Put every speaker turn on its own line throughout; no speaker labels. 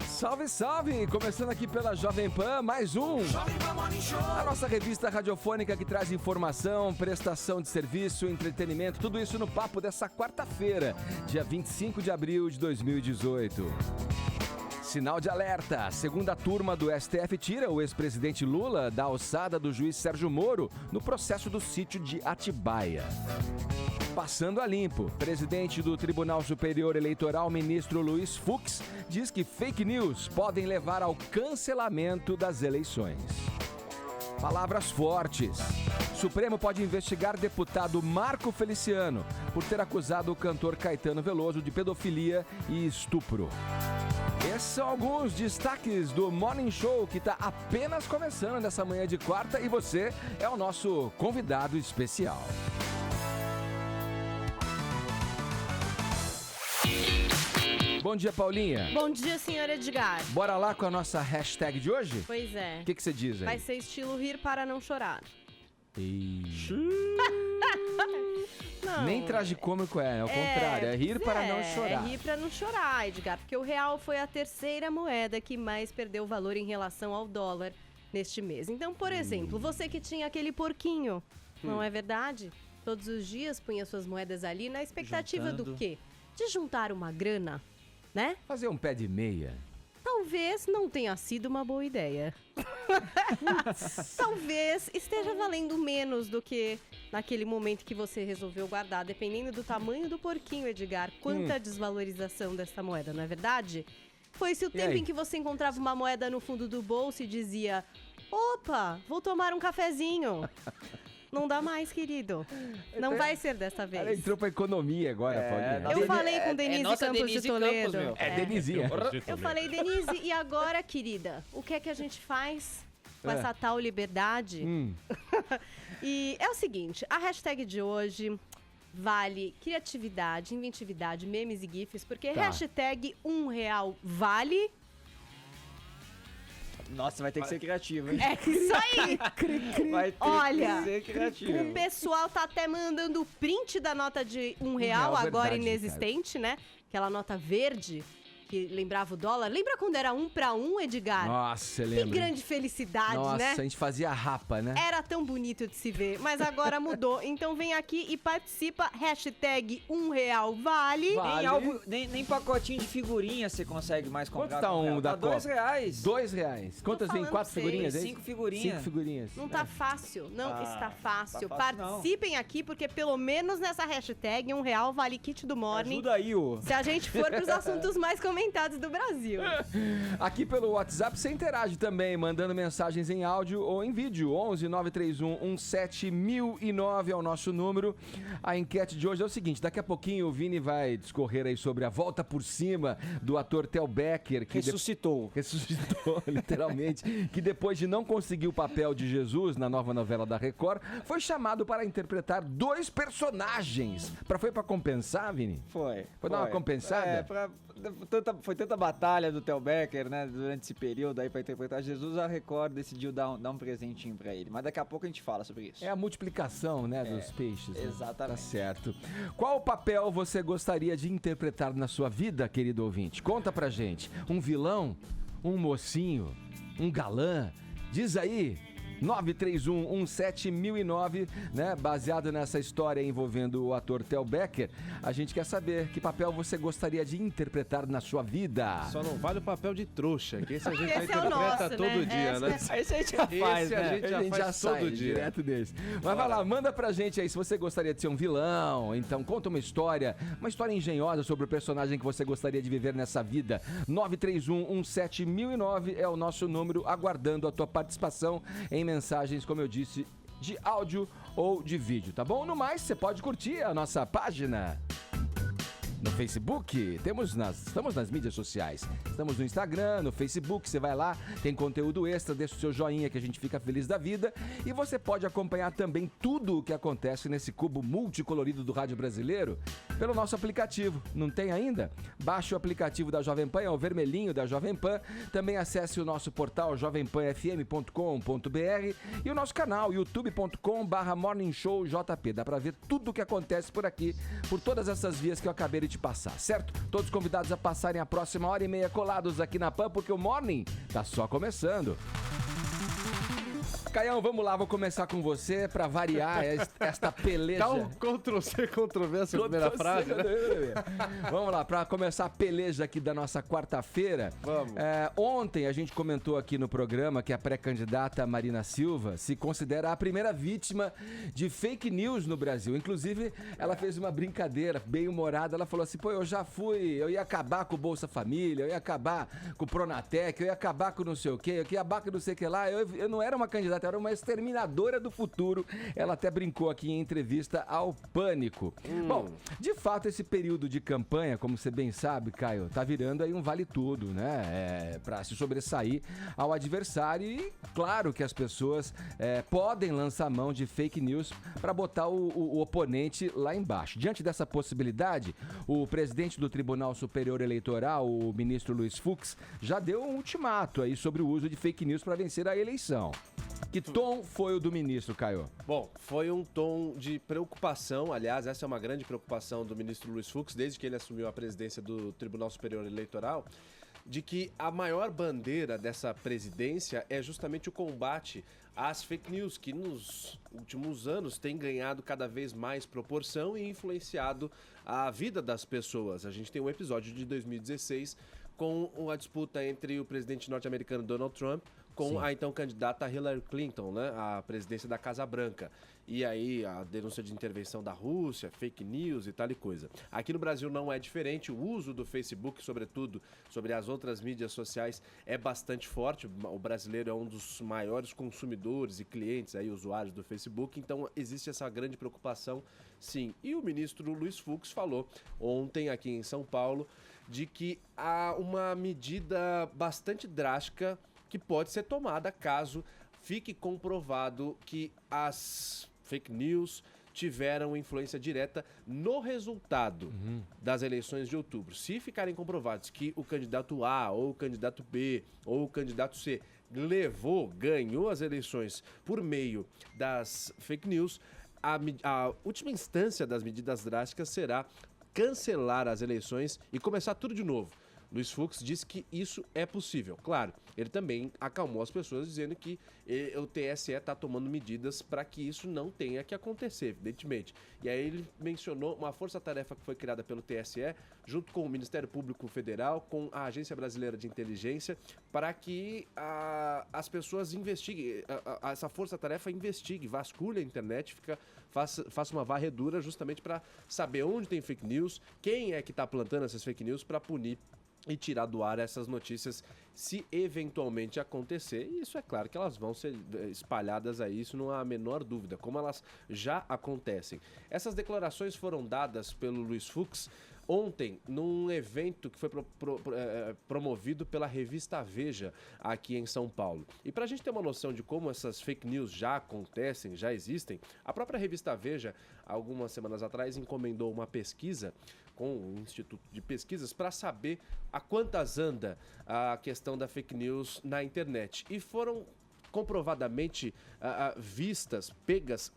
Salve, salve! Começando aqui pela Jovem Pan, mais um Jovem Pan Morning Show. A nossa revista radiofônica que traz informação, prestação de serviço, entretenimento, tudo isso no papo dessa quarta-feira, dia 25 de abril de 2018. Sinal de alerta, a segunda turma do STF tira o ex-presidente Lula da alçada do juiz Sérgio Moro no processo do sítio de Atibaia. Passando a limpo, presidente do Tribunal Superior Eleitoral, ministro Luiz Fux, diz que fake news podem levar ao cancelamento das eleições. Palavras fortes. Supremo pode investigar deputado Marco Feliciano por ter acusado o cantor Caetano Veloso de pedofilia e estupro. Esses são alguns destaques do Morning Show que está apenas começando nessa manhã de quarta e você é o nosso convidado especial. Bom dia, Paulinha.
Bom dia, senhor Edgar.
Bora lá com a nossa hashtag de hoje?
Pois é.
O que você diz aí?
Vai ser estilo rir para não chorar.
Não. Nem tragicômico é o contrário, é rir para não chorar.
É rir para não chorar, Edgar, porque o real foi a terceira moeda que mais perdeu valor em relação ao dólar neste mês. Então, por exemplo, você que tinha aquele porquinho, não é verdade? Todos os dias punha suas moedas ali na expectativa do quê? De juntar uma grana, né?
Fazer um pé de meia.
Talvez não tenha sido uma boa ideia. Talvez esteja valendo menos do que naquele momento que você resolveu guardar, dependendo do tamanho do porquinho, Edgar. Quanta desvalorização dessa moeda, não é verdade? Foi-se o tempo em que você encontrava uma moeda no fundo do bolso e dizia: opa, vou tomar um cafezinho. Não dá mais, querido. Não vai ser dessa vez.
Ela entrou pra economia agora, Paulinha.
Eu falei com Denise Campos de Toledo.
Denizinha.
Eu falei, Denise, e agora, querida? O que é que a gente faz com essa tal liberdade? E é o seguinte, a hashtag de hoje vale criatividade, inventividade, memes e gifs, porque hashtag R$1 vale...
Nossa, vai ter que ser criativo, hein?
É isso aí!
Vai ter
Olha,
que ser criativo.
O pessoal tá até mandando o print da nota de R$1, agora
verdade,
inexistente, né? Aquela nota verde, que lembrava o dólar. Lembra quando era 1 para 1, Edgar?
Nossa, eu
Que
lembro.
grande felicidade, né?
Nossa, a gente fazia rapa, né?
Era tão bonito de se ver, mas agora mudou. Então vem aqui e participa, hashtag R$1 vale.
Nem pacotinho de figurinha você consegue mais comprar.
Quanto tá um da Copa?
R$2.
R$2. Quantas vem? 4 figurinhas? é isso?
5 figurinhas.
5 figurinhas.
Não tá fácil, não está fácil.
Tá fácil,
Participem aqui, porque pelo menos nessa hashtag R$1 vale kit do Morning.
Ajuda aí, ô.
Se a gente for pros assuntos mais comentados do Brasil.
Aqui pelo WhatsApp você interage também, mandando mensagens em áudio ou em vídeo. 11 931 17 1009 é o nosso número. A enquete de hoje é o seguinte: daqui a pouquinho o Vini vai discorrer aí sobre a volta por cima do ator Theo Becker, que
Ressuscitou,
literalmente, que depois de não conseguir o papel de Jesus na nova novela da Record, foi chamado para interpretar 2 personagens. Foi pra compensar, Vini?
Foi
dar uma compensada?
Foi tanta batalha do Theo Becker, né, durante esse período aí pra interpretar Jesus, a Record decidiu dar um presentinho pra ele. Mas daqui a pouco a gente fala sobre isso.
É a multiplicação, né, dos peixes. Né?
Exatamente.
Tá certo. Qual papel você gostaria de interpretar na sua vida, querido ouvinte? Conta pra gente. Um vilão? Um mocinho? Um galã? Diz aí. 931-17-1009, né? Baseado nessa história envolvendo o ator Theo Becker, a gente quer saber que papel você gostaria de interpretar na sua vida.
Só não vale o papel de trouxa, que esse a gente
Esse
interpreta
é o nosso,
todo
né?
dia, né?
Esse a gente já faz,
Esse a
né?
gente já faz todo
sai
dia.
direto desse. Mas vai lá, manda pra gente aí se você gostaria de ser um vilão. Então conta uma história engenhosa sobre o personagem que você gostaria de viver nessa vida. 931-17-1009 é o nosso número, aguardando a tua participação em mensagens, como eu disse, de áudio ou de vídeo, tá bom? No mais, você pode curtir a nossa página no Facebook, estamos nas mídias sociais. Estamos no Instagram, no Facebook, você vai lá, tem conteúdo extra, deixa o seu joinha que a gente fica feliz da vida. E você pode acompanhar também tudo o que acontece nesse cubo multicolorido do rádio brasileiro pelo nosso aplicativo. Não tem ainda? Baixe o aplicativo da Jovem Pan, é o vermelhinho da Jovem Pan. Também acesse o nosso portal jovempanfm.com.br e o nosso canal youtube.com/morningshowjp. Dá pra ver tudo o que acontece por aqui, por todas essas vias que eu acabei de te passar, certo? Todos convidados a passarem a próxima hora e meia colados aqui na PAN, porque o Morning tá só começando. Caião, vamos lá, vou começar com você pra variar esta peleja.
Dá um Ctrl-C, Ctrl-V essa primeira frase, né?
Vamos lá, pra começar a peleja aqui da nossa quarta-feira.
Vamos.
Ontem a gente comentou aqui no programa que a pré-candidata Marina Silva se considera a primeira vítima de fake news no Brasil. Inclusive, ela fez uma brincadeira bem humorada. Ela falou assim, pô, eu ia acabar com o Bolsa Família, eu ia acabar com o Pronatec, eu ia acabar com não sei o quê, eu ia acabar com não sei o que lá. Eu não era uma candidata, era uma exterminadora do futuro. Ela até brincou aqui em entrevista ao Pânico. Bom, de fato, esse período de campanha, como você bem sabe, Caio, tá virando aí um vale-tudo, né? Pra se sobressair ao adversário. E claro que as pessoas podem lançar mão de fake news para botar o oponente lá embaixo. Diante dessa possibilidade, o presidente do Tribunal Superior Eleitoral, o ministro Luiz Fux, já deu um ultimato aí sobre o uso de fake news para vencer a eleição. Que tom foi o do ministro, Caio?
Bom, foi um tom de preocupação. Aliás, essa é uma grande preocupação do ministro Luiz Fux, desde que ele assumiu a presidência do Tribunal Superior Eleitoral, de que a maior bandeira dessa presidência é justamente o combate às fake news, que nos últimos anos tem ganhado cada vez mais proporção e influenciado a vida das pessoas. A gente tem um episódio de 2016 com a disputa entre o presidente norte-americano Donald Trump com a então candidata Hillary Clinton, né, à presidência da Casa Branca. E aí a denúncia de intervenção da Rússia, fake news e tal e coisa. Aqui no Brasil não é diferente, o uso do Facebook, sobretudo sobre as outras mídias sociais, é bastante forte. O brasileiro é um dos maiores consumidores e clientes, aí, usuários do Facebook, então existe essa grande preocupação, sim. E o ministro Luiz Fux falou ontem aqui em São Paulo de que há uma medida bastante drástica que pode ser tomada caso fique comprovado que as fake news tiveram influência direta no resultado das eleições de outubro. Se ficarem comprovados que o candidato A, ou o candidato B, ou o candidato C ganhou as eleições por meio das fake news, a última instância das medidas drásticas será cancelar as eleições e começar tudo de novo. Luiz Fux disse que isso é possível. Claro, ele também acalmou as pessoas dizendo que o TSE está tomando medidas para que isso não tenha que acontecer, evidentemente. E aí ele mencionou uma força-tarefa que foi criada pelo TSE, junto com o Ministério Público Federal, com a Agência Brasileira de Inteligência, para que as pessoas investiguem, essa força-tarefa investigue, vasculhe a internet, faça uma varredura justamente para saber onde tem fake news, quem é que está plantando essas fake news para punir e tirar do ar essas notícias se eventualmente acontecer. E isso é claro que elas vão ser espalhadas aí, isso não há a menor dúvida, como elas já acontecem. Essas declarações foram dadas pelo Luiz Fux ontem, num evento que foi promovido pela revista Veja, aqui em São Paulo. E para a gente ter uma noção de como essas fake news já acontecem, já existem, a própria revista Veja, algumas semanas atrás, encomendou uma pesquisa com o Instituto de Pesquisas para saber a quantas anda a questão da fake news na internet. E foram comprovadamente vistas, pegas,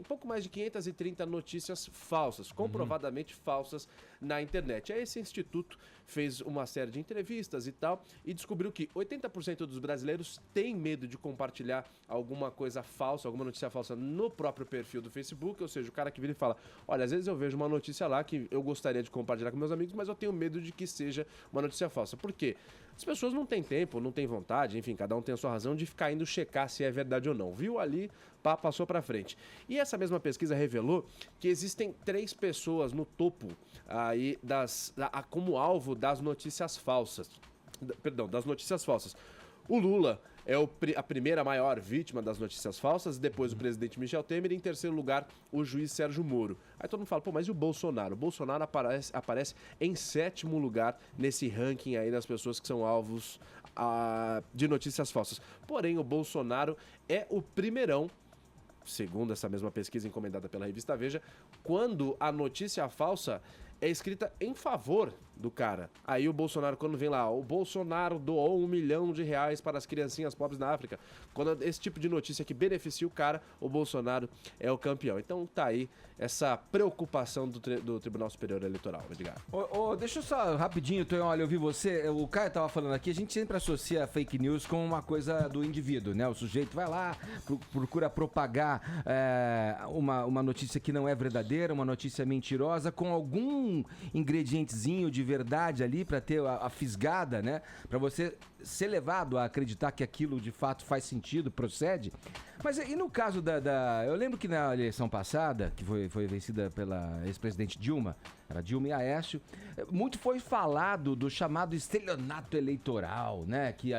pouco mais de 530 notícias falsas, comprovadamente falsas na internet. Aí esse instituto fez uma série de entrevistas e tal, e descobriu que 80% dos brasileiros têm medo de compartilhar alguma coisa falsa, alguma notícia falsa no próprio perfil do Facebook, ou seja, o cara que vira e fala, olha, às vezes eu vejo uma notícia lá que eu gostaria de compartilhar com meus amigos, mas eu tenho medo de que seja uma notícia falsa. Por quê? As pessoas não têm tempo, não têm vontade, enfim, cada um tem a sua razão de ficar indo checar se é verdade ou não. Viu ali, passou pra frente. E essa mesma pesquisa revelou que existem 3 pessoas no topo aí como alvo das notícias falsas. Das notícias falsas. O Lula é a primeira maior vítima das notícias falsas, depois o presidente Michel Temer e em terceiro lugar o juiz Sérgio Moro. Aí todo mundo fala, pô, mas e o Bolsonaro? O Bolsonaro aparece em 7º lugar nesse ranking aí das pessoas que são alvos de notícias falsas. Porém, o Bolsonaro é o primeirão, segundo essa mesma pesquisa encomendada pela revista Veja, quando a notícia falsa é escrita em favor do cara. Aí o Bolsonaro, quando vem lá, o Bolsonaro doou R$1 milhão para as criancinhas pobres na África. Quando esse tipo de notícia que beneficia o cara, o Bolsonaro é o campeão. Então tá aí essa preocupação do Tribunal Superior Eleitoral, Edgar.
Deixa eu só rapidinho, Tonho, olha, eu vi você, o Caio tava falando aqui, a gente sempre associa fake news com uma coisa do indivíduo, né? O sujeito vai lá, procura propagar uma notícia que não é verdadeira, uma notícia mentirosa, com algum ingredientezinho de verdade ali pra ter a fisgada, né? Pra você ser levado a acreditar que aquilo de fato faz sentido, procede. Mas e no caso eu lembro que na eleição passada, que foi vencida pela ex-presidente Dilma, era Dilma e Aécio, muito foi falado do chamado estelionato eleitoral, né? Que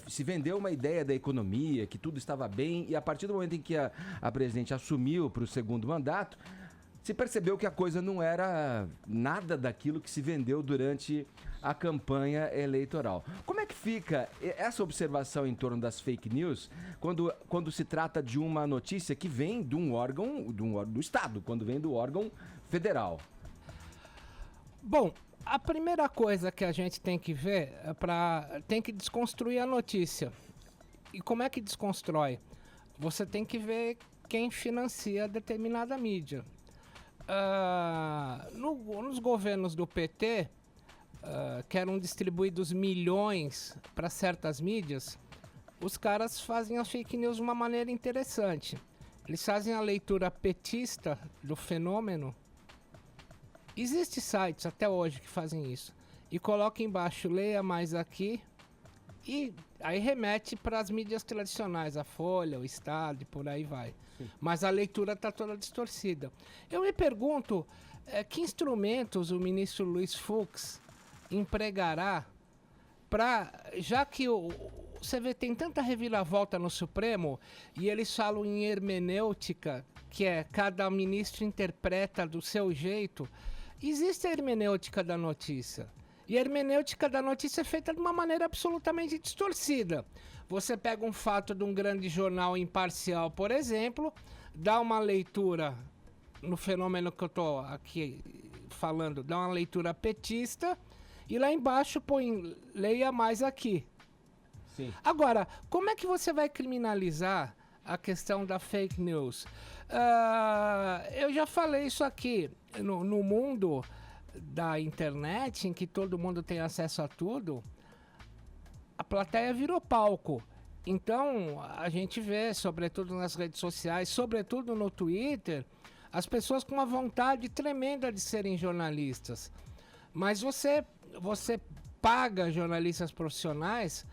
se vendeu uma ideia da economia, que tudo estava bem, e a partir do momento em que a presidente assumiu para o segundo mandato, se percebeu que a coisa não era nada daquilo que se vendeu durante a campanha eleitoral. Como é que fica essa observação em torno das fake news quando se trata de uma notícia que vem de um órgão do Estado, quando vem do órgão federal?
Bom, a primeira coisa que a gente tem que ver tem que desconstruir a notícia. E como é que desconstrói? Você tem que ver quem financia determinada mídia. Nos governos do PT, que eram distribuídos milhões para certas mídias, os caras fazem as fake news de uma maneira interessante. Eles fazem a leitura petista do fenômeno. Existem sites até hoje que fazem isso. E coloca embaixo, leia mais aqui. E aí remete para as mídias tradicionais, a Folha, o Estado e por aí vai. Sim. Mas a leitura está toda distorcida. Eu me pergunto que instrumentos o ministro Luiz Fux empregará para, já que você vê, tem tanta reviravolta no Supremo e eles falam em hermenêutica, que é cada ministro interpreta do seu jeito. Existe a hermenêutica da notícia. E a hermenêutica da notícia é feita de uma maneira absolutamente distorcida. Você pega um fato de um grande jornal imparcial, por exemplo, dá uma leitura no fenômeno que eu estou aqui falando, dá uma leitura petista e lá embaixo põe leia mais aqui. Sim. Agora, como é que você vai criminalizar a questão da fake news? Eu já falei isso aqui. No mundo da internet, em que todo mundo tem acesso a tudo, a plateia virou palco. Então, a gente vê, sobretudo nas redes sociais, sobretudo no Twitter, as pessoas com uma vontade tremenda de serem jornalistas. Mas você paga jornalistas profissionais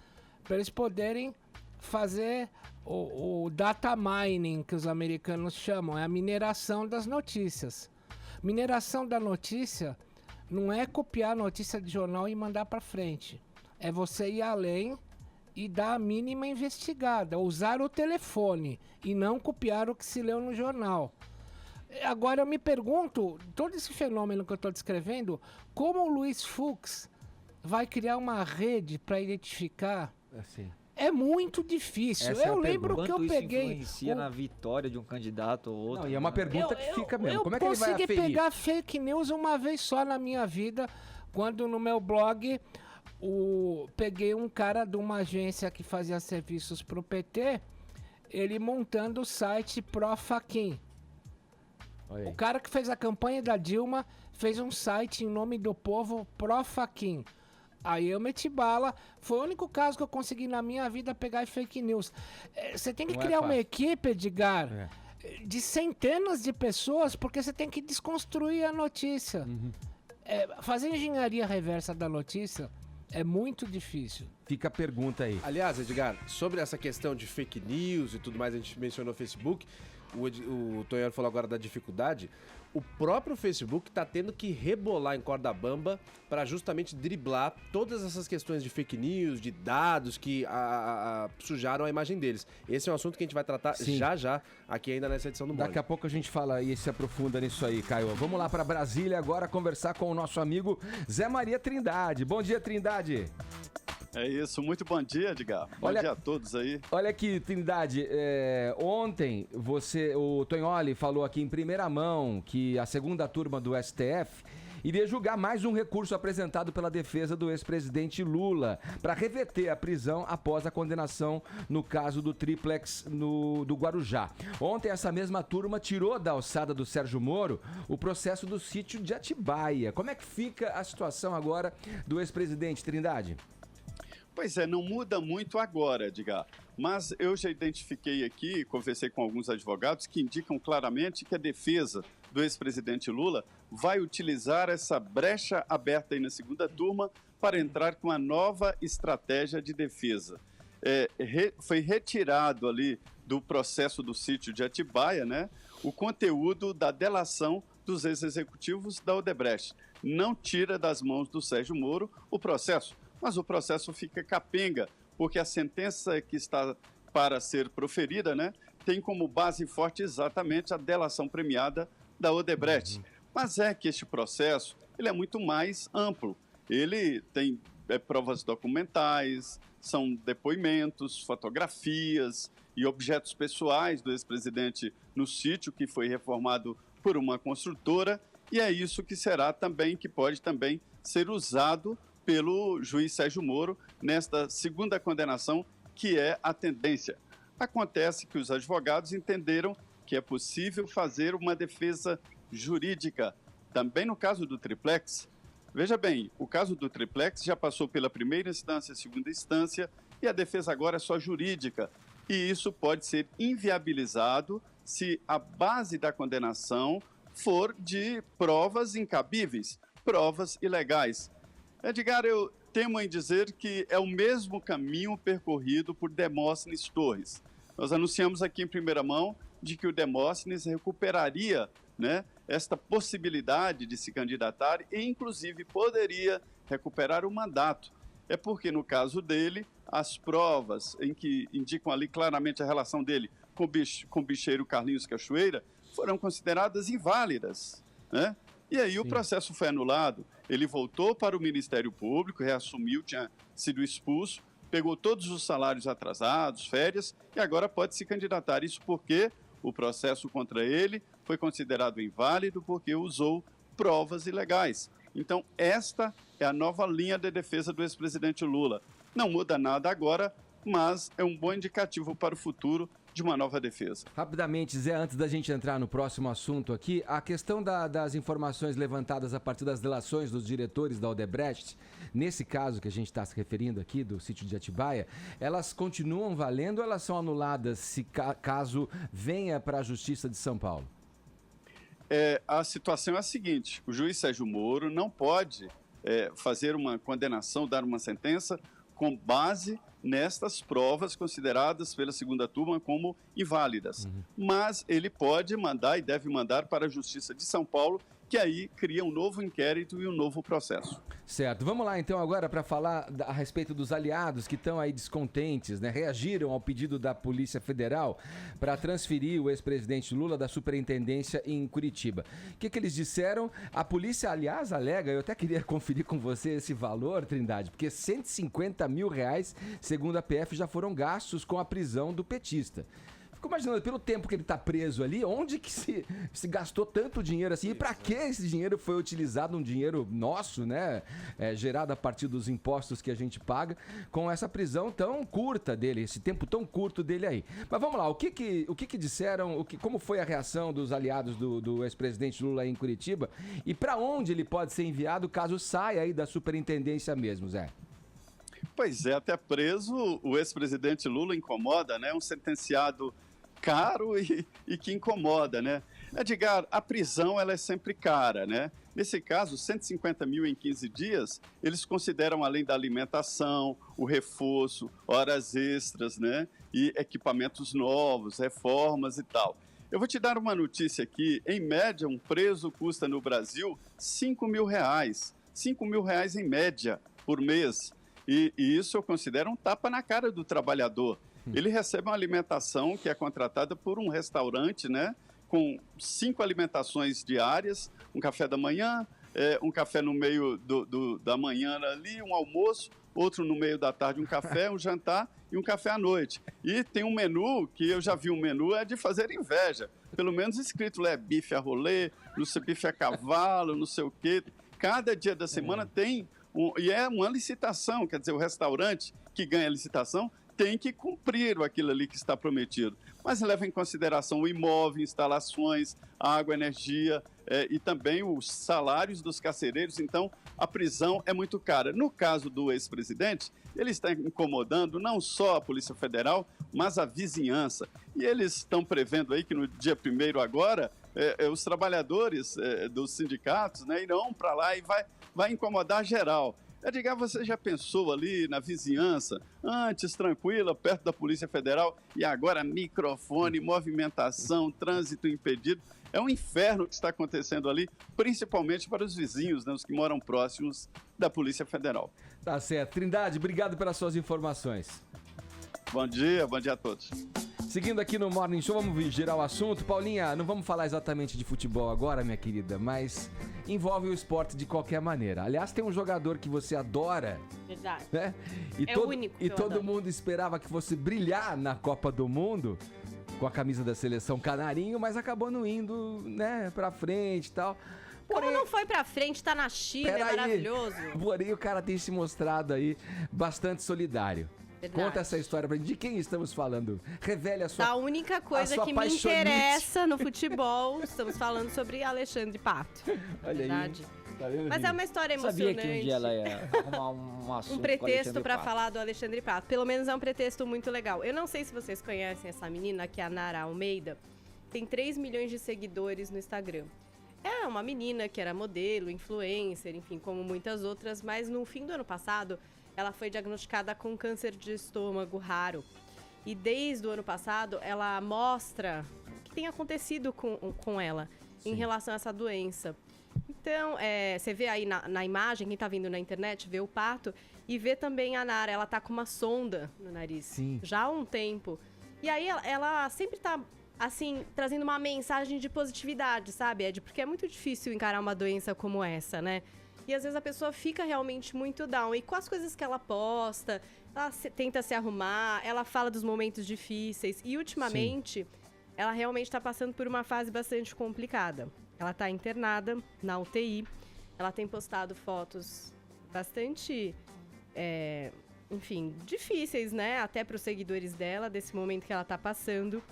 para eles poderem fazer o data mining, que os americanos chamam, é a mineração das notícias. Mineração da notícia não é copiar a notícia de jornal e mandar para frente. É você ir além e dar a mínima investigada, usar o telefone e não copiar o que se leu no jornal. Agora eu me pergunto, todo esse fenômeno que eu estou descrevendo, como o Luiz Fux vai criar uma rede para identificar?
Assim.
É muito difícil. Eu lembro que eu peguei.
Influencia na vitória de um candidato ou outro.
Não, e é uma pergunta que fica mesmo. Como é que ele vai aferir?
Eu consegui pegar fake news uma vez só na minha vida, quando no meu blog peguei um cara de uma agência que fazia serviços pro PT, ele montando o site Profaquim. O cara que fez a campanha da Dilma fez um site em nome do povo Profaquim. Aí eu meti bala. Foi o único caso que eu consegui na minha vida pegar fake news. Você tem que criar uma equipe, Edgar, de centenas de pessoas, porque você tem que desconstruir a notícia. Uhum. Fazer engenharia reversa da notícia é muito difícil.
Fica a pergunta aí.
Aliás, Edgar, sobre essa questão de fake news e tudo mais, a gente mencionou o Facebook, o Tonhão falou agora da dificuldade. O próprio Facebook está tendo que rebolar em corda bamba para justamente driblar todas essas questões de fake news, de dados que sujaram a imagem deles. Esse é um assunto que a gente vai tratar já aqui ainda nessa edição do Mole.
Daqui a pouco a gente fala e se aprofunda nisso aí, Caio. Vamos lá para Brasília agora conversar com o nosso amigo Zé Maria Trindade. Bom dia, Trindade.
É isso, muito bom dia, Edgar. Bom dia a todos aí.
Olha aqui, Trindade, ontem o Tonholi falou aqui em primeira mão que a segunda turma do STF iria julgar mais um recurso apresentado pela defesa do ex-presidente Lula para reverter a prisão após a condenação no caso do triplex do Guarujá. Ontem, essa mesma turma tirou da alçada do Sérgio Moro o processo do sítio de Atibaia. Como é que fica a situação agora do ex-presidente, Trindade?
Pois é, não muda muito agora, Edgar. Mas eu já identifiquei aqui, conversei com alguns advogados que indicam claramente que a defesa do ex-presidente Lula vai utilizar essa brecha aberta aí na segunda turma para entrar com uma nova estratégia de defesa. Foi retirado ali do processo do sítio de Atibaia, né, o conteúdo da delação dos ex-executivos da Odebrecht. Não tira das mãos do Sérgio Moro o processo, mas o processo fica capenga, porque a sentença que está para ser proferida, né, tem como base forte exatamente a delação premiada da Odebrecht. Mas é que este processo ele é muito mais amplo. Ele tem provas documentais, são depoimentos, fotografias e objetos pessoais do ex-presidente no sítio, que foi reformado por uma construtora, e é isso que será também, que pode também ser usado pelo juiz Sérgio Moro nesta segunda condenação, que é a tendência. Acontece que os advogados entenderam que é possível fazer uma defesa jurídica. Também no caso do triplex, veja bem, o caso do triplex já passou pela primeira instância, segunda instância, e a defesa agora é só jurídica. E isso pode ser inviabilizado se a base da condenação for de provas incabíveis, provas ilegais. Edgar, eu temo em dizer que é o mesmo caminho percorrido por Demóstenes Torres. Nós anunciamos aqui em primeira mão de que o Demóstenes recuperaria, né, esta possibilidade de se candidatar e, inclusive, poderia recuperar o mandato. É porque, no caso dele, as provas em que indicam ali claramente a relação dele com o bicheiro Carlinhos Cachoeira foram consideradas inválidas, né? E aí o processo foi anulado, ele voltou para o Ministério Público, reassumiu, tinha sido expulso, pegou todos os salários atrasados, férias, e agora pode se candidatar. Isso porque o processo contra ele foi considerado inválido porque usou provas ilegais. Então, esta é a nova linha de defesa do ex-presidente Lula. Não muda nada agora, mas é um bom indicativo para o futuro de uma nova defesa.
Rapidamente, Zé, antes da gente entrar no próximo assunto aqui, a questão das informações levantadas a partir das delações dos diretores da Odebrecht, nesse caso que a gente está se referindo aqui, do sítio de Atibaia, elas continuam valendo ou elas são anuladas se caso venha para a Justiça de São Paulo?
A situação é a seguinte, o juiz Sérgio Moro não pode fazer uma condenação, dar uma sentença com base nestas provas consideradas pela segunda turma como inválidas. Mas ele pode mandar e deve mandar para a Justiça de São Paulo, que aí cria um novo inquérito e um novo processo.
Certo. Vamos lá então agora para falar a respeito dos aliados que estão aí descontentes, né? Reagiram ao pedido da Polícia Federal para transferir o ex-presidente Lula da superintendência em Curitiba. O que eles disseram? A polícia, aliás, alega, eu até queria conferir com você esse valor, Trindade, porque R$150 mil, segundo a PF, já foram gastos com a prisão do petista. Fico imaginando, pelo tempo que ele está preso ali, onde que se gastou tanto dinheiro assim? E para que esse dinheiro foi utilizado, um dinheiro nosso, né? Gerado a partir dos impostos que a gente paga, com essa prisão tão curta dele, esse tempo tão curto dele aí. Mas vamos lá, o que disseram, como foi a reação dos aliados do ex-presidente Lula aí em Curitiba? E para onde ele pode ser enviado caso saia aí da superintendência mesmo, Zé?
Pois é, até preso, o ex-presidente Lula incomoda, né? Um sentenciado caro e que incomoda, né? Edgar, a prisão ela é sempre cara, né? Nesse caso, 150 mil em 15 dias, eles consideram, além da alimentação, o reforço, horas extras, né? E equipamentos novos, reformas e tal. Eu vou te dar uma notícia aqui. Em média, um preso custa no Brasil R$5 mil. R$5 mil em média por mês. E isso eu considero um tapa na cara do trabalhador. Ele recebe uma alimentação que é contratada por um restaurante, né? Com 5 alimentações diárias, um café da manhã, um café no meio da manhã ali, um almoço, outro no meio da tarde, um café, um jantar e um café à noite. E tem um menu, que eu já vi um menu, é de fazer inveja. Pelo menos escrito lá, bife a rolê, não sei, bife a cavalo, não sei o quê. cada dia da semana tem, e é uma licitação, quer dizer, o restaurante que ganha a licitação tem que cumprir aquilo ali que está prometido. Mas leva em consideração o imóvel, instalações, água, energia e também os salários dos carcereiros. Então, a prisão é muito cara. No caso do ex-presidente, ele está incomodando não só a Polícia Federal, mas a vizinhança. E eles estão prevendo aí que no dia 1º agora, os trabalhadores dos sindicatos, né, irão para lá e vai incomodar geral. Edgar, você já pensou ali na vizinhança, antes tranquila, perto da Polícia Federal, e agora microfone, movimentação, trânsito impedido? É um inferno que está acontecendo ali, principalmente para os vizinhos, né, os que moram próximos da Polícia Federal.
Tá certo. Trindade, obrigado pelas suas informações.
Bom dia a todos.
Seguindo aqui no Morning Show, vamos girar o assunto. Paulinha, não vamos falar exatamente de futebol agora, minha querida, mas envolve o esporte de qualquer maneira. Aliás, tem um jogador que você adora,
Verdade.
né? E
É o único que
E
eu
todo
adoro.
mundo esperava que fosse brilhar na Copa do Mundo com a camisa da seleção canarinho, mas acabou não indo, né, pra frente e tal.
Como não foi pra frente, tá na China, é
Peraí.
maravilhoso.
Porém, o cara tem se mostrado aí bastante solidário.
Verdade.
Conta essa história pra gente. De quem estamos falando? Revele a sua...
A única coisa
sua
que me
paixonite.
interessa no futebol, estamos falando sobre Alexandre Pato.
Olha
Verdade.
aí. Tá vendo,
Mas
Vini?
é uma história
Sabia
emocionante.
que um dia ela ia arrumar um assunto
Um
com
pretexto
Alexandre
pra
Pato.
falar do Alexandre Pato. Pelo menos é um pretexto muito legal. Eu não sei se vocês conhecem essa menina, que é a Nara Almeida. Tem 3 milhões de seguidores no Instagram. É uma menina que era modelo, influencer, enfim, como muitas outras, mas no fim do ano passado, ela foi diagnosticada com câncer de estômago raro. E desde o ano passado, ela mostra o que tem acontecido com ela em relação a essa doença. Então, você vê aí na imagem, quem tá vendo na internet, vê o Pato e vê também a Nara. Ela tá com uma sonda no nariz.
Sim.
Já há um tempo. E aí, ela sempre tá, assim, trazendo uma mensagem de positividade, sabe, Ed? Porque é muito difícil encarar uma doença como essa, né? E às vezes a pessoa fica realmente muito down. E com as coisas que ela posta, ela tenta se arrumar, ela fala dos momentos difíceis. E ultimamente, ela realmente está passando por uma fase bastante complicada. Ela está internada na UTI. Ela tem postado fotos bastante, enfim, difíceis, né? Até para os seguidores dela, desse momento que ela está passando.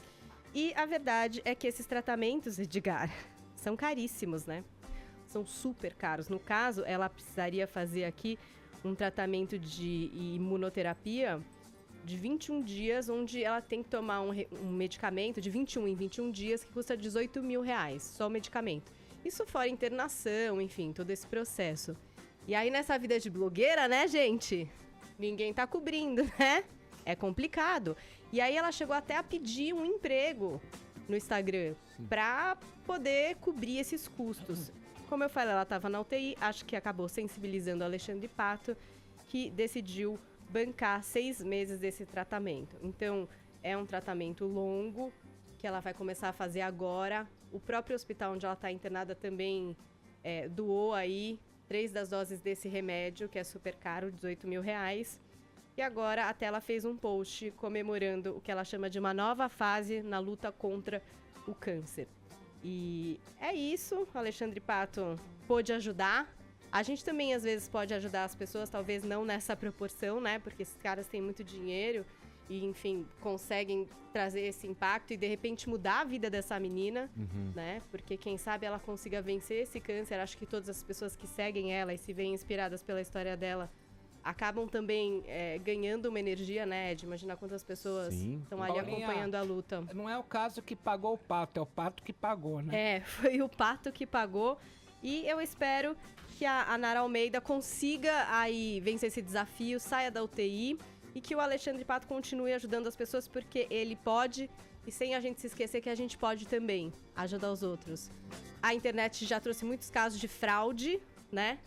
E a verdade é que esses tratamentos, Edgar, são caríssimos, né? São super caros. No caso, ela precisaria fazer aqui um tratamento de imunoterapia de 21 dias, onde ela tem que tomar um medicamento de 21 em 21 dias, que custa R$18.000, só o medicamento. Isso fora internação, enfim, todo esse processo. E aí, nessa vida de blogueira, né, gente? Ninguém tá cobrindo, né? É complicado. E aí, ela chegou até a pedir um emprego no Instagram pra poder cobrir esses custos. Como eu falei, ela estava na UTI, acho que acabou sensibilizando o Alexandre Pato, que decidiu bancar 6 meses desse tratamento. Então, é um tratamento longo, que ela vai começar a fazer agora. O próprio hospital onde ela está internada também doou aí 3 das doses desse remédio, que é super caro, R$18.000. E agora, até ela fez um post comemorando o que ela chama de uma nova fase na luta contra o câncer. E é isso, o Alexandre Pato pôde ajudar. A gente também, às vezes, pode ajudar as pessoas, talvez não nessa proporção, né? Porque esses caras têm muito dinheiro e, enfim, conseguem trazer esse impacto e, de repente, mudar a vida dessa menina, né? Porque, quem sabe, ela consiga vencer esse câncer. Acho que todas as pessoas que seguem ela e se veem inspiradas pela história dela acabam também ganhando uma energia, né, de imaginar quantas pessoas estão ali
Paulinha,
acompanhando a luta.
Não é o caso que pagou o Pato, é o Pato que pagou, né?
Foi o Pato que pagou. E eu espero que a Nara Almeida consiga aí vencer esse desafio, saia da UTI e que o Alexandre Pato continue ajudando as pessoas, porque ele pode, e sem a gente se esquecer que a gente pode também ajudar os outros. A internet já trouxe muitos casos de fraude, né?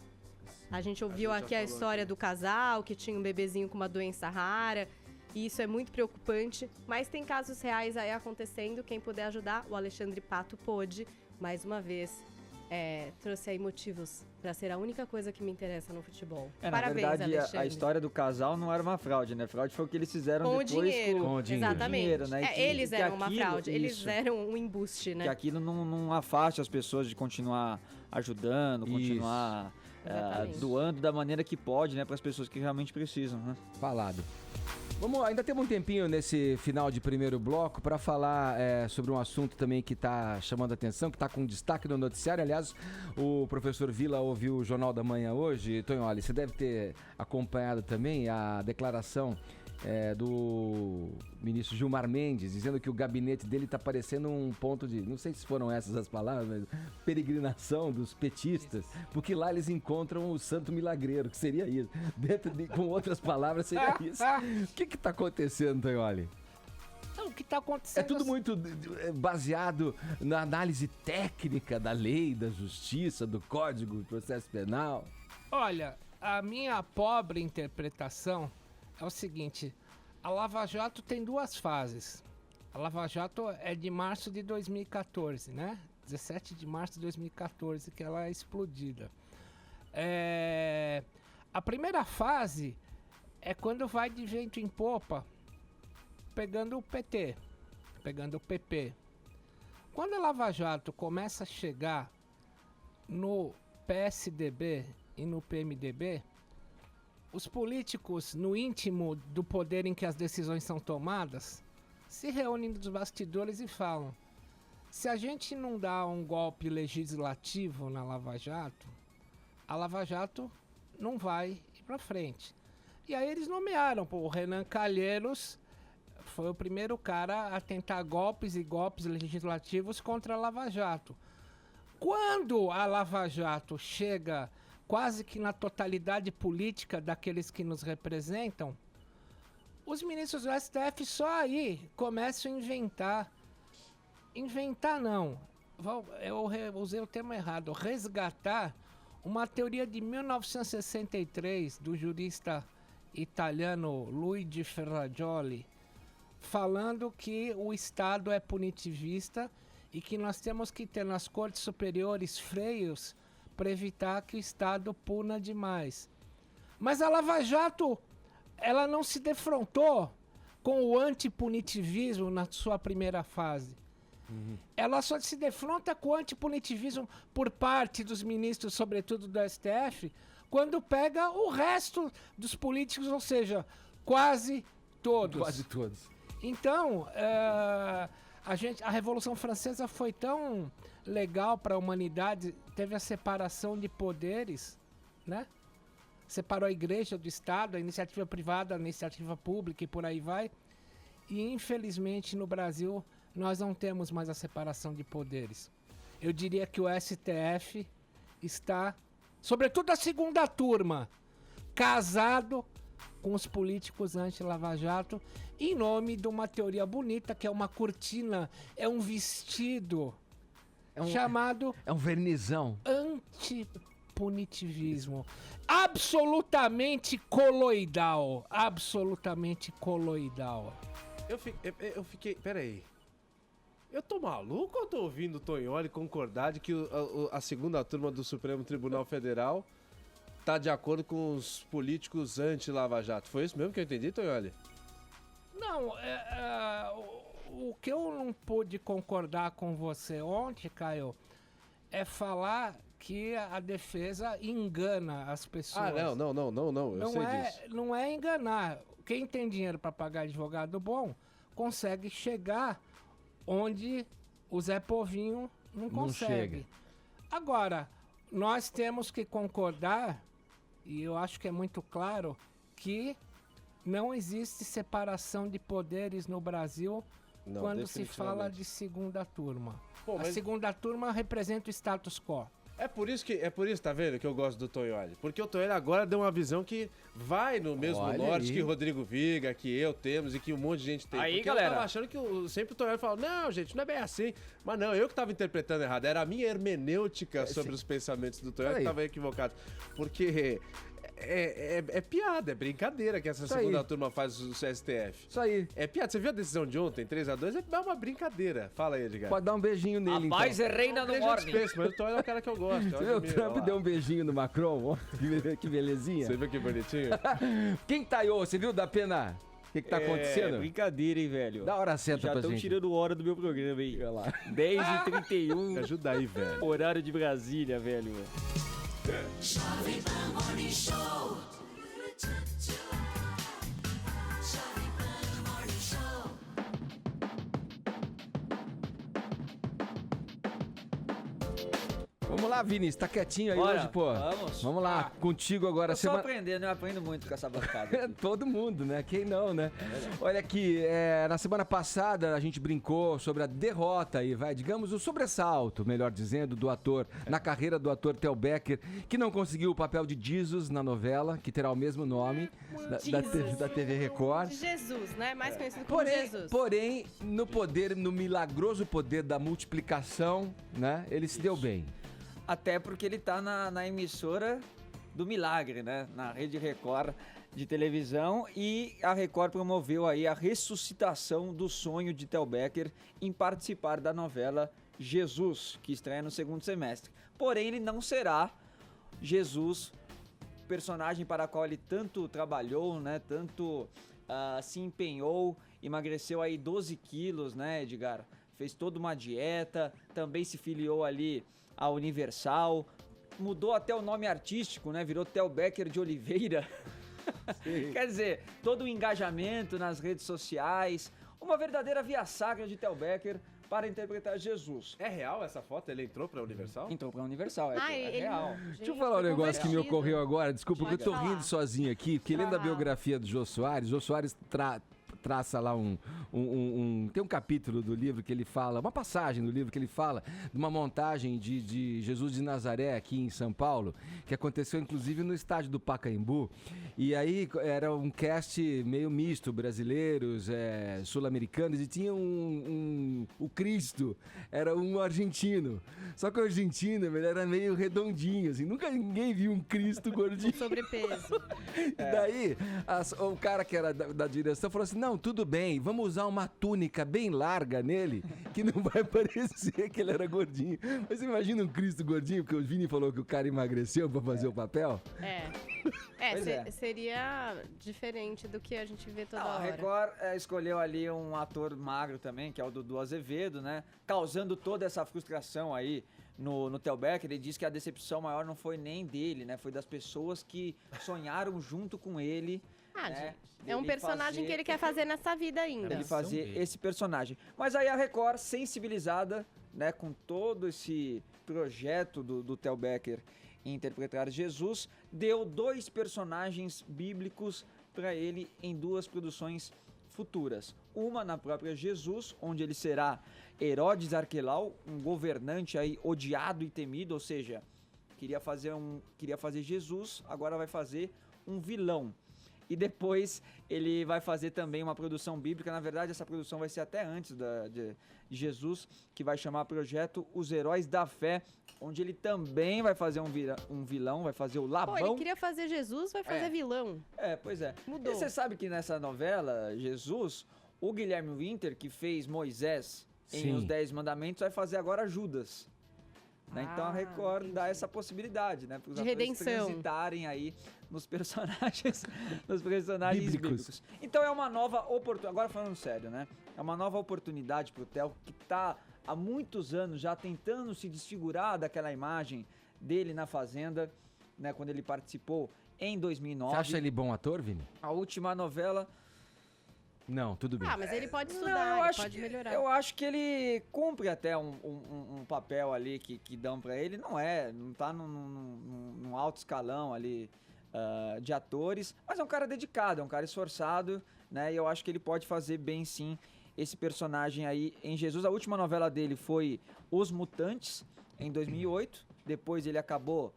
A gente ouviu aqui a história do casal que tinha um bebezinho com uma doença rara, e isso é muito preocupante, mas tem casos reais aí acontecendo. Quem puder ajudar, o Alexandre Pato pôde, mais uma vez, trouxe aí motivos para ser a única coisa que me interessa no futebol. Parabéns,
na verdade,
Alexandre.
a história do casal não era uma fraude, né? Fraude foi o que eles fizeram
Com o
depois
dinheiro,
com o dinheiro.
exatamente.
dinheiro, né? E
Eles
que
eram uma
aquilo-
fraude, eles
isso.
eram um embuste, né?
Que aquilo não afaste as pessoas de continuar ajudando, continuar
Exatamente.
doando da maneira que pode, né, para as pessoas que realmente precisam, né?
Falado. Ainda temos um tempinho nesse final de primeiro bloco para falar sobre um assunto também que está chamando a atenção, que está com destaque no noticiário. Aliás, o professor Vila ouviu o Jornal da Manhã hoje. Tonholi, você deve ter acompanhado também a declaração do ministro Gilmar Mendes, dizendo que o gabinete dele está parecendo um ponto de, não sei se foram essas as palavras, mas peregrinação dos petistas, porque lá eles encontram o santo milagreiro, que seria isso. Com outras palavras, seria isso. O que está acontecendo, Tonholi?
Não, o que está acontecendo...
É tudo muito baseado na análise técnica da lei, da justiça, do Código de Processo Penal.
Olha, a minha pobre interpretação é o seguinte: a Lava Jato tem duas fases. A Lava Jato é de março de 2014, né? 17 de março de 2014 que ela é explodida. A primeira fase é quando vai de vento em popa, pegando o PT, pegando o PP. Quando a Lava Jato começa a chegar no PSDB e no PMDB, os políticos, no íntimo do poder em que as decisões são tomadas, se reúnem nos bastidores e falam: se a gente não dá um golpe legislativo na Lava Jato, a Lava Jato não vai ir para frente. E aí eles nomearam, o Renan Calheiros foi o primeiro cara a tentar golpes e golpes legislativos contra a Lava Jato. Quando a Lava Jato chega quase que na totalidade política daqueles que nos representam, os ministros do STF só aí começam a inventar. Inventar não, eu usei o termo errado, resgatar uma teoria de 1963 do jurista italiano Luigi Ferrajoli, falando que o Estado é punitivista e que nós temos que ter nas cortes superiores freios para evitar que o Estado puna demais. Mas a Lava Jato, ela não se defrontou com o antipunitivismo na sua primeira fase. Ela só se defronta com o antipunitivismo por parte dos ministros, sobretudo do STF, quando pega o resto dos políticos, ou seja, quase todos.
Quase todos.
Então, a Revolução Francesa foi tão legal para a humanidade, teve a separação de poderes, né? Separou a igreja do Estado, a iniciativa privada, a iniciativa pública e por aí vai. E infelizmente no Brasil nós não temos mais a separação de poderes. Eu diria que o STF está, sobretudo a segunda turma, casado com os políticos anti-Lava Jato, em nome de uma teoria bonita, que é uma cortina, é um vestido chamado...
É um vernizão.
Antipunitivismo. Absolutamente coloidal. Absolutamente coloidal.
Eu fiquei... Peraí. Eu tô maluco ou tô ouvindo o Tonholi concordar de que a segunda turma do Supremo Tribunal Federal tá de acordo com os políticos anti-Lava Jato? Foi isso mesmo que eu entendi, Tonholi?
Não, o que eu não pude concordar com você ontem, Caio, é falar que a defesa engana as pessoas.
Não, eu sei disso.
Não é enganar. Quem tem dinheiro para pagar advogado bom consegue chegar onde o Zé Povinho não consegue.
Chega.
Agora, nós temos que concordar, e eu acho que é muito claro, que não existe separação de poderes no Brasil quando se fala de segunda turma.
Pô,
A segunda turma representa o status quo.
É por isso, tá vendo, que eu gosto do Tonholi. Porque o Tonholi agora deu uma visão que vai no mesmo norte que Rodrigo Viga, que eu temos e que um monte de gente tem.
Aí,
porque
galera.
eu tava achando que sempre o Tonholi falava, não, gente, não é bem assim. Mas não, eu que tava interpretando errado. Era a minha hermenêutica sobre os pensamentos do Tonholi que tava equivocado. Porque é piada, é brincadeira que essa segunda turma faz o STF.
Isso aí.
É piada. Você viu a decisão de ontem, 3-2? É uma brincadeira. Fala aí, Edgar.
Pode dar um beijinho nele, então.
Paz é reina no morning.
Mas o Tonholi é o cara que eu gosto.
Você viu? O Trump deu um beijinho no Macron, ó, que belezinha.
Você viu que bonitinho?
Quem tá aí, você viu, da pena? O que tá acontecendo?
Brincadeira, hein, velho.
Da hora senta
Já
pra
estão
gente.
tirando hora do meu programa, hein.
Olha lá.
10h31.
Me ajuda aí, velho.
Horário de Brasília, velho.
Jovem Pan Morning Show. Jovem Pan Morning Show.
Vamos lá, Vini, você tá quietinho aí
Bora,
hoje, pô? Vamos lá, contigo agora.
Eu só aprendendo, eu aprendo muito com essa bancada. aqui.
Todo mundo, né? Quem não, né? Olha aqui, na semana passada a gente brincou sobre a derrota aí, digamos o sobressalto, melhor dizendo, do ator, na carreira do ator Theo Becker, que não conseguiu o papel de Jesus na novela, que terá o mesmo nome da TV Record.
Jesus, né? Mais conhecido como Jesus.
Porém, no milagroso poder da multiplicação, né? Ele se deu bem.
Até porque ele tá na emissora do milagre, né? Na Rede Record de televisão, e a Record promoveu aí a ressuscitação do sonho de Theo Becker em participar da novela Jesus, que estreia no segundo semestre. Porém, ele não será Jesus, personagem para a qual ele tanto trabalhou, né? Tanto se empenhou, emagreceu aí 12 quilos, né, Edgar? Fez toda uma dieta, também se filiou ali a Universal, mudou até o nome artístico, né? Virou Theo Becker de Oliveira. Quer dizer, todo o engajamento nas redes sociais, uma verdadeira via-sacra de Theo Becker para interpretar Jesus.
É real essa foto? Ele entrou pra Universal?
Entrou pra Universal, é
ele
real.
não-
Deixa eu falar um negócio que me ocorreu agora. Desculpa, porque eu tô
Pode falar.
rindo sozinho aqui. Porque lendo a biografia do Jô Soares, traça lá tem um capítulo do livro que ele fala, uma passagem do livro que ele fala de uma montagem de Jesus de Nazaré aqui em São Paulo, que aconteceu inclusive no estádio do Pacaembu. E aí era um cast meio misto, brasileiros, sul-americanos, e tinha o Cristo, era um argentino. Só que o argentino, ele era meio redondinho, assim, nunca ninguém viu um Cristo gordinho.
Sobrepeso.
E daí, o cara que era da direção falou assim, não, tudo bem, vamos usar uma túnica bem larga nele, que não vai parecer que ele era gordinho. Mas você imagina um Cristo gordinho, porque o Vini falou que o cara emagreceu pra fazer o papel?
Seria diferente do que a gente vê toda
A
hora.
Record escolheu ali um ator magro também, que é o Dudu Azevedo, né? Causando toda essa frustração aí no Theo Becker. Ele disse que a decepção maior não foi nem dele, né? Foi das pessoas que sonharam junto com ele. Né?
Gente, é um
Ele
personagem
fazer-
que ele quer fazer nessa vida ainda.
Ele fazer esse personagem. Mas aí a Record, sensibilizada, né, com todo esse projeto do Theo Becker em interpretar Jesus, deu 2 personagens bíblicos para ele em 2 produções futuras. Uma na própria Jesus, onde ele será Herodes Arquelau, um governante aí odiado e temido, ou seja, queria fazer Jesus, agora vai fazer um vilão. E depois ele vai fazer também uma produção bíblica. Na verdade, essa produção vai ser até antes de Jesus, que vai chamar Projeto Os Heróis da Fé, onde ele também vai fazer um vilão, vai fazer o Labão.
Pô, ele queria fazer Jesus, vai fazer vilão.
Pois é.
Mudou.
E você sabe que nessa novela, Jesus, o Guilherme Winter, que fez Moisés em
Sim.
Os 10 Mandamentos, vai fazer agora Judas. Né? Então a Record dá essa possibilidade, né? Para os
De
atores
redenção.
transitarem aí nos personagens,
Bíblicos.
bíblicos. Então é uma nova oportunidade, agora falando sério, né? É uma nova oportunidade pro Theo, que tá há muitos anos já tentando se desfigurar daquela imagem dele na Fazenda, né? Quando ele participou em 2009.
Você acha ele bom ator, Vini?
A última novela...
Não, tudo bem.
Mas ele pode
Não,
estudar, ele pode melhorar.
Eu acho que ele cumpre até um papel ali que dão pra ele. Não tá num alto escalão ali de atores, mas é um cara dedicado, é um cara esforçado, né? E eu acho que ele pode fazer bem sim esse personagem aí em Jesus. A última novela dele foi Os Mutantes, em 2008. Depois ele acabou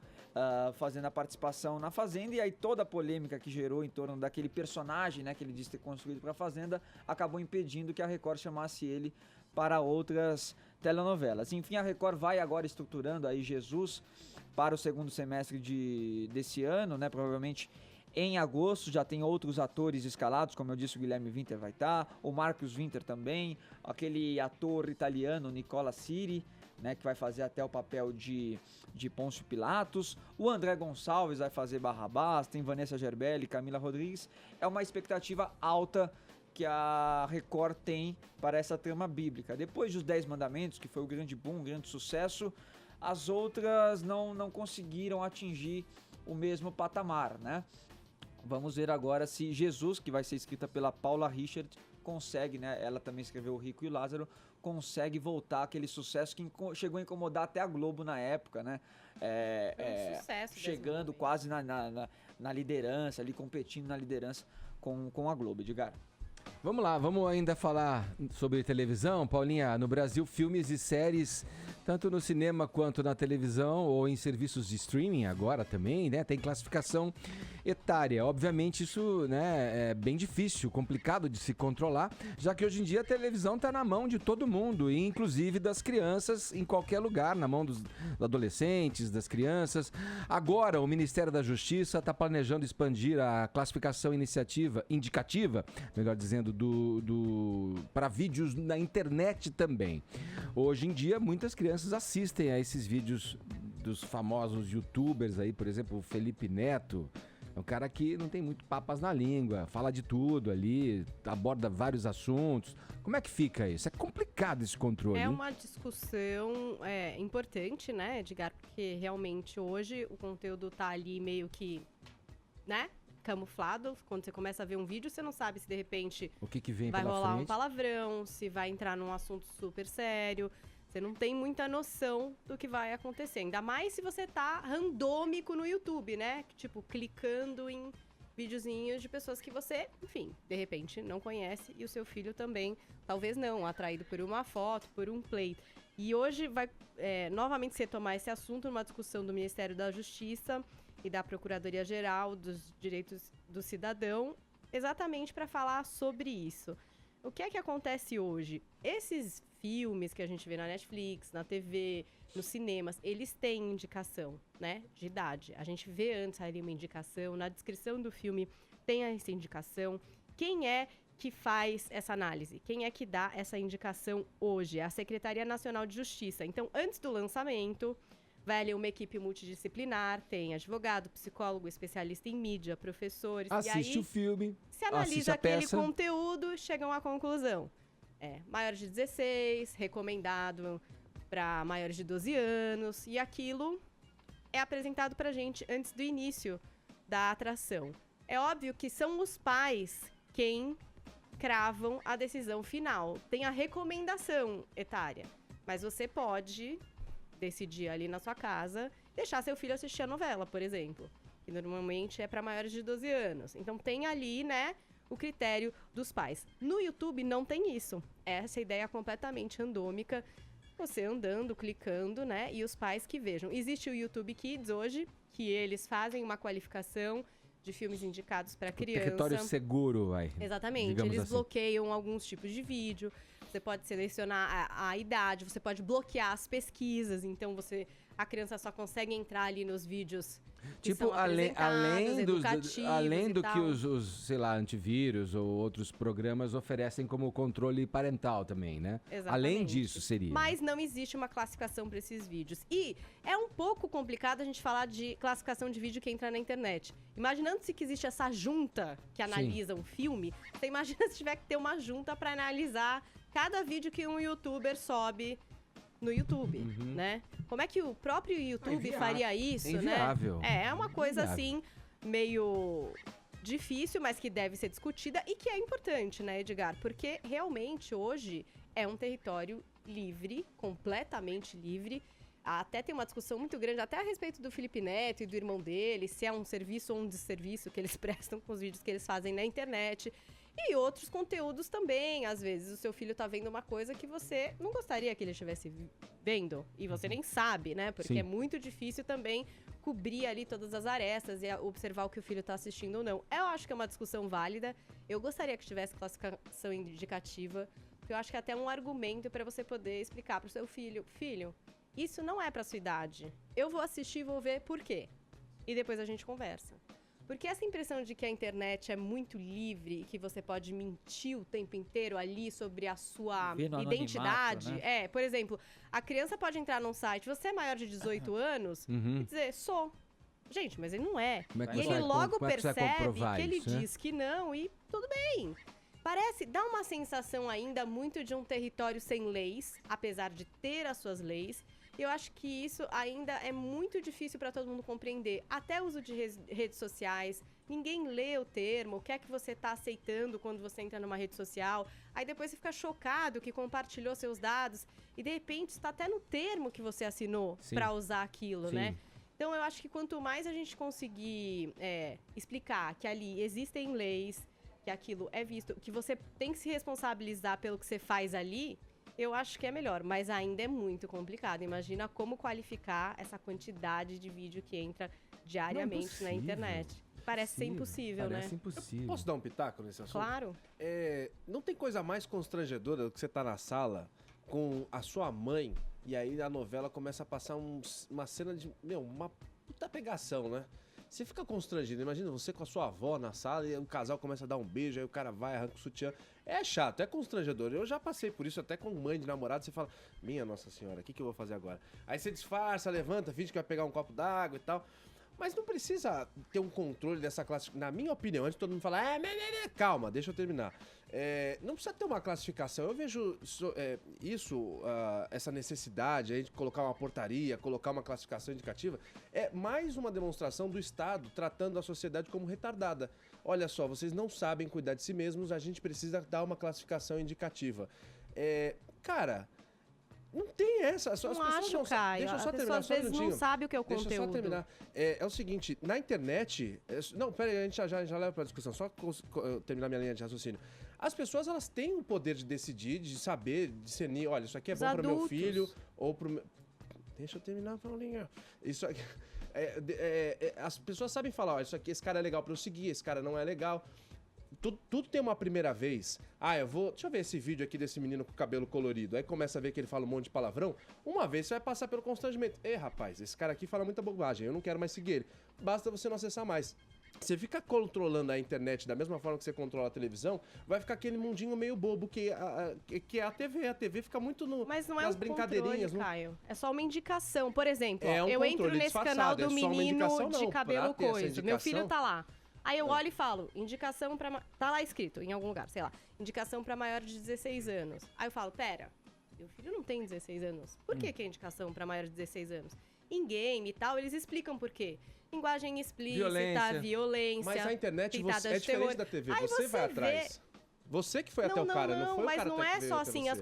fazendo a participação na Fazenda, e aí toda a polêmica que gerou em torno daquele personagem, né, que ele disse ter construído para a Fazenda, acabou impedindo que a Record chamasse ele para outras telenovelas. Enfim, a Record vai agora estruturando aí Jesus para o segundo semestre desse ano, né, provavelmente em agosto. Já tem outros atores escalados, como eu disse, o Guilherme Winter vai estar, o Marcos Winter também, aquele ator italiano Nicola Siri, né, que vai fazer até o papel de Pôncio Pilatos. O André Gonçalves vai fazer Barrabás, tem Vanessa Gerbelli, Camila Rodrigues. É uma expectativa alta que a Record tem para essa trama bíblica. Depois dos 10 Mandamentos, que foi o grande boom, o grande sucesso, as outras não conseguiram atingir o mesmo patamar, né? Vamos ver agora se Jesus, que vai ser escrita pela Paula Richard, consegue, né? Ela também escreveu O Rico e o Lázaro, consegue voltar aquele sucesso que chegou a incomodar até a Globo na época, né?
Sucesso
chegando
mesmo.
quase na liderança, ali competindo na liderança com a Globo, Edgar.
Vamos lá, vamos ainda falar sobre televisão. Paulinha, no Brasil, filmes e séries, tanto no cinema quanto na televisão ou em serviços de streaming agora também, né? Tem classificação etária. Obviamente isso, né, é bem difícil, complicado de se controlar, já que hoje em dia a televisão está na mão de todo mundo, e inclusive das crianças em qualquer lugar, na mão dos adolescentes, das crianças. Agora, o Ministério da Justiça está planejando expandir a classificação indicativa, melhor dizendo, para vídeos na internet também. Hoje em dia, muitas crianças assistem a esses vídeos dos famosos youtubers aí, por exemplo, o Felipe Neto. É um cara que não tem muito papas na língua, fala de tudo ali, aborda vários assuntos. Como é que fica isso? É complicado esse controle,
É
hein?
uma discussão importante, né, Edgar? Porque realmente hoje o conteúdo tá ali meio que, né, camuflado. Quando você começa a ver um vídeo, você não sabe se de repente
O que vem
vai
pela
rolar um
frente?
palavrão, se vai entrar num assunto super sério. Você não tem muita noção do que vai acontecer. Ainda mais se você tá randômico no YouTube, né? Tipo, clicando em videozinhos de pessoas que você, enfim, de repente não conhece. E o seu filho também, talvez não, atraído por uma foto, por um play. E hoje vai novamente se retomar esse assunto numa discussão do Ministério da Justiça e da Procuradoria-Geral dos Direitos do Cidadão, exatamente para falar sobre isso. O que é que acontece hoje? Esses filmes que a gente vê na Netflix, na TV, nos cinemas, eles têm indicação, né, de idade. A gente vê antes ali uma indicação, na descrição do filme tem essa indicação. Quem é que faz essa análise? Quem é que dá essa indicação hoje? É a Secretaria Nacional de Justiça. Então, antes do lançamento, vai ali uma equipe multidisciplinar, tem advogado, psicólogo, especialista em mídia, professores.
Assiste
e aí,
o filme,
se
assiste
analisa
a
aquele
peça.
conteúdo, chegam à conclusão. Maior de 16, recomendado para maiores de 12 anos, e aquilo é apresentado pra gente antes do início da atração. É óbvio que são os pais quem cravam a decisão final. Tem a recomendação etária, mas você pode decidir ali na sua casa, deixar seu filho assistir a novela, por exemplo, que normalmente é para maiores de 12 anos. Então tem ali, né, o critério dos pais. No YouTube não tem isso. Essa ideia é completamente randômica, você andando, clicando, né, e os pais que vejam. Existe o YouTube Kids hoje, que eles fazem uma qualificação de filmes indicados para criança.
Território seguro, vai.
Exatamente,
digamos
eles
assim.
bloqueiam alguns tipos de vídeo, você pode selecionar a idade, você pode bloquear as pesquisas, então a criança só consegue entrar ali nos vídeos que
Tipo,
são apresentados, educativos
além
e
do que
tal.
sei lá, antivírus ou outros programas oferecem como controle parental também, né?
Exatamente.
Além disso seria.
Mas não existe uma classificação para esses vídeos. E é um pouco complicado a gente falar de classificação de vídeo que entra na internet. Imaginando-se que existe essa junta que analisa um filme, você imagina se tiver que ter uma junta para analisar cada vídeo que um youtuber sobe no YouTube, né? Como é que o próprio YouTube faria isso,
É inviável.
né? É uma coisa
Inviável.
assim, meio difícil, mas que deve ser discutida e que é importante, né, Edgar? Porque realmente hoje é um território livre, completamente livre. Até tem uma discussão muito grande, até a respeito do Felipe Neto e do irmão dele, se é um serviço ou um desserviço que eles prestam com os vídeos que eles fazem na internet. E outros conteúdos também. Às vezes o seu filho tá vendo uma coisa que você não gostaria que ele estivesse vendo. E você nem sabe, né? Porque
Sim.
é muito difícil também cobrir ali todas as arestas e observar o que o filho tá assistindo ou não. Eu acho que é uma discussão válida. Eu gostaria que tivesse classificação indicativa. Porque eu acho que é até um argumento para você poder explicar pro seu filho. Filho, isso não é pra sua idade. Eu vou assistir e vou ver por quê. E depois a gente conversa. Porque essa impressão de que a internet é muito livre, que você pode mentir o tempo inteiro ali sobre a sua
Viver no
identidade.
anonimato,
Por exemplo, a criança pode entrar num site, você é maior de 18 anos, e dizer, sou. Gente, mas ele não é.
Como é que
E
você
ele
vai
logo
como é que você vai
percebe
comprovar
que ele
isso, né?
diz que não e tudo bem. Dá uma sensação ainda muito de um território sem leis, apesar de ter as suas leis. Eu acho que isso ainda é muito difícil para todo mundo compreender. Até o uso de redes sociais, ninguém lê o termo, o que é que você está aceitando quando você entra numa rede social. Aí depois você fica chocado que compartilhou seus dados e de repente está até no termo que você assinou para usar aquilo,
Sim.
né? Então eu acho que quanto mais a gente conseguir explicar que ali existem leis, que aquilo é visto, que você tem que se responsabilizar pelo que você faz ali, eu acho que é melhor, mas ainda é muito complicado. Imagina como qualificar essa quantidade de vídeo que entra diariamente na
impossível.
internet. Parece ser impossível,
Parece
né?
impossível.
Posso dar um pitaco nesse assunto?
Claro.
Não tem coisa mais constrangedora do que você tá na sala com a sua mãe e aí a novela começa a passar uma cena de, uma puta pegação, né? Você fica constrangido. Imagina você com a sua avó na sala e o casal começa a dar um beijo, aí o cara vai, arranca o sutiã. É chato, é constrangedor. Eu já passei por isso até com mãe de namorado. Você fala, minha Nossa Senhora, o que eu vou fazer agora? Aí você disfarça, levanta, finge que vai pegar um copo d'água e tal. Mas não precisa ter um controle dessa classificação. Na minha opinião, antes todo mundo falar, calma, deixa eu terminar. Não precisa ter uma classificação. Eu vejo essa necessidade aí de colocar uma portaria, colocar uma classificação indicativa, é mais uma demonstração do Estado tratando a sociedade como retardada. Olha só, vocês não sabem cuidar de si mesmos, a gente precisa dar uma classificação indicativa. Cara... Não tem essa. As pessoas
acho,
não
Caio.
Deixa eu só
A pessoa
terminar,
às
só um
vezes não
minutinho.
sabe o que é o
Deixa eu só
conteúdo.
terminar. É o seguinte, na internet... Não, pera aí, a gente já leva pra discussão. Só terminar minha linha de raciocínio. As pessoas, elas têm o poder de decidir, de saber, discernir. Olha, isso aqui é
Os
bom pro meu
adultos.
filho ou pro meu... Deixa eu terminar, Paulinha. Isso aqui... as pessoas sabem falar, ó, isso aqui, esse cara é legal pra eu seguir, esse cara não é legal. Tudo tem uma primeira vez. Deixa eu ver esse vídeo aqui desse menino com o cabelo colorido. Aí começa a ver que ele fala um monte de palavrão. Uma vez você vai passar pelo constrangimento. Rapaz, esse cara aqui fala muita bobagem, eu não quero mais seguir ele. Basta você não acessar mais. Você fica controlando a internet da mesma forma que você controla a televisão, vai ficar aquele mundinho meio bobo que é a TV. A TV fica muito
Mas não é
nas
um
brincadeirinhas.
controle, Caio. É só uma indicação. Por exemplo,
É um
eu entro
controle
nesse
disfarçado,
canal do
é só uma
menino
indicação,
de
não.
cabelo
Pra ter essa
coisa. Meu filho
indicação-
tá lá. Aí eu olho e falo, indicação pra... Tá lá escrito, em algum lugar, sei lá. Indicação pra maior de 16 anos. Aí eu falo, pera, meu filho não tem 16 anos. Por que é indicação pra maior de 16 anos? Em game e tal, eles explicam por quê. Linguagem explícita, violência,
Mas a internet
pitadas
é
de terror.
diferente da TV.
Aí
Você vai
vê-
atrás. Você que foi até o cara, não foi o
mas
cara
não
até
é
que veio
só
até
assim,
você.
as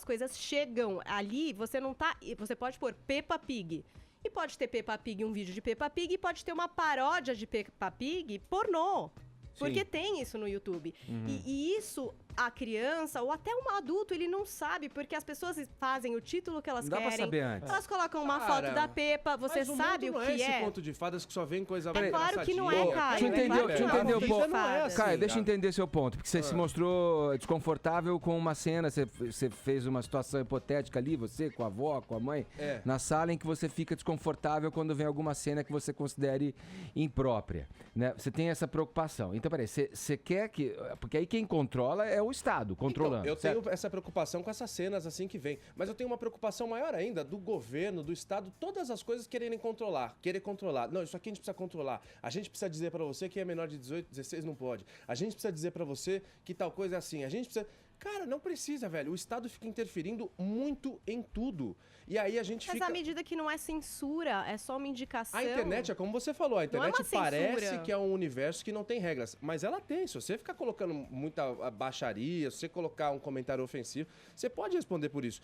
coisas chegam ali, você não tá, você pode pôr Peppa Pig, e pode ter Peppa Pig, um vídeo de Peppa Pig, e pode ter uma paródia de Peppa Pig pornô, porque tem isso no YouTube, e isso a criança, ou até um adulto, ele não sabe, porque as pessoas fazem o título que elas
Não dá pra
querem,
saber antes.
elas colocam uma
Cara,
foto da Peppa, você
Mas
sabe
mundo
o
não
que
esse
é.
conto de fadas que só vem coisa
É claro que não é,
engraçadinha.
Caio.
Deixa eu
é
entender,
claro
deixa eu
que não é
entender
um
um
conto de
pouco.
não é
fadas.
assim.
Caio, deixa eu
cara.
entender seu ponto, porque você se mostrou desconfortável com uma cena, você fez uma situação hipotética ali, você com a avó, com a mãe, na sala em que você fica desconfortável quando vem alguma cena que você considere imprópria, né? Você tem essa preocupação. Então, peraí, você quer que... Porque aí quem controla é o Estado, controlando.
Então, eu
certo?
tenho essa preocupação com essas cenas assim que vem. Mas eu tenho uma preocupação maior ainda do governo, do Estado, todas as coisas querer controlar. Não, isso aqui a gente precisa controlar. A gente precisa dizer pra você que é menor de 18, 16 não pode. A gente precisa dizer pra você que tal coisa é assim. A gente precisa... Cara, não precisa, velho. O Estado fica interferindo muito em tudo. E aí a gente
Mas
fica...
à medida que não é censura, é só uma indicação.
A internet é como você falou, a internet
uma censura.
parece que é um universo que não tem regras, mas ela tem. Se você ficar colocando muita baixaria, se você colocar um comentário ofensivo, você pode responder por isso.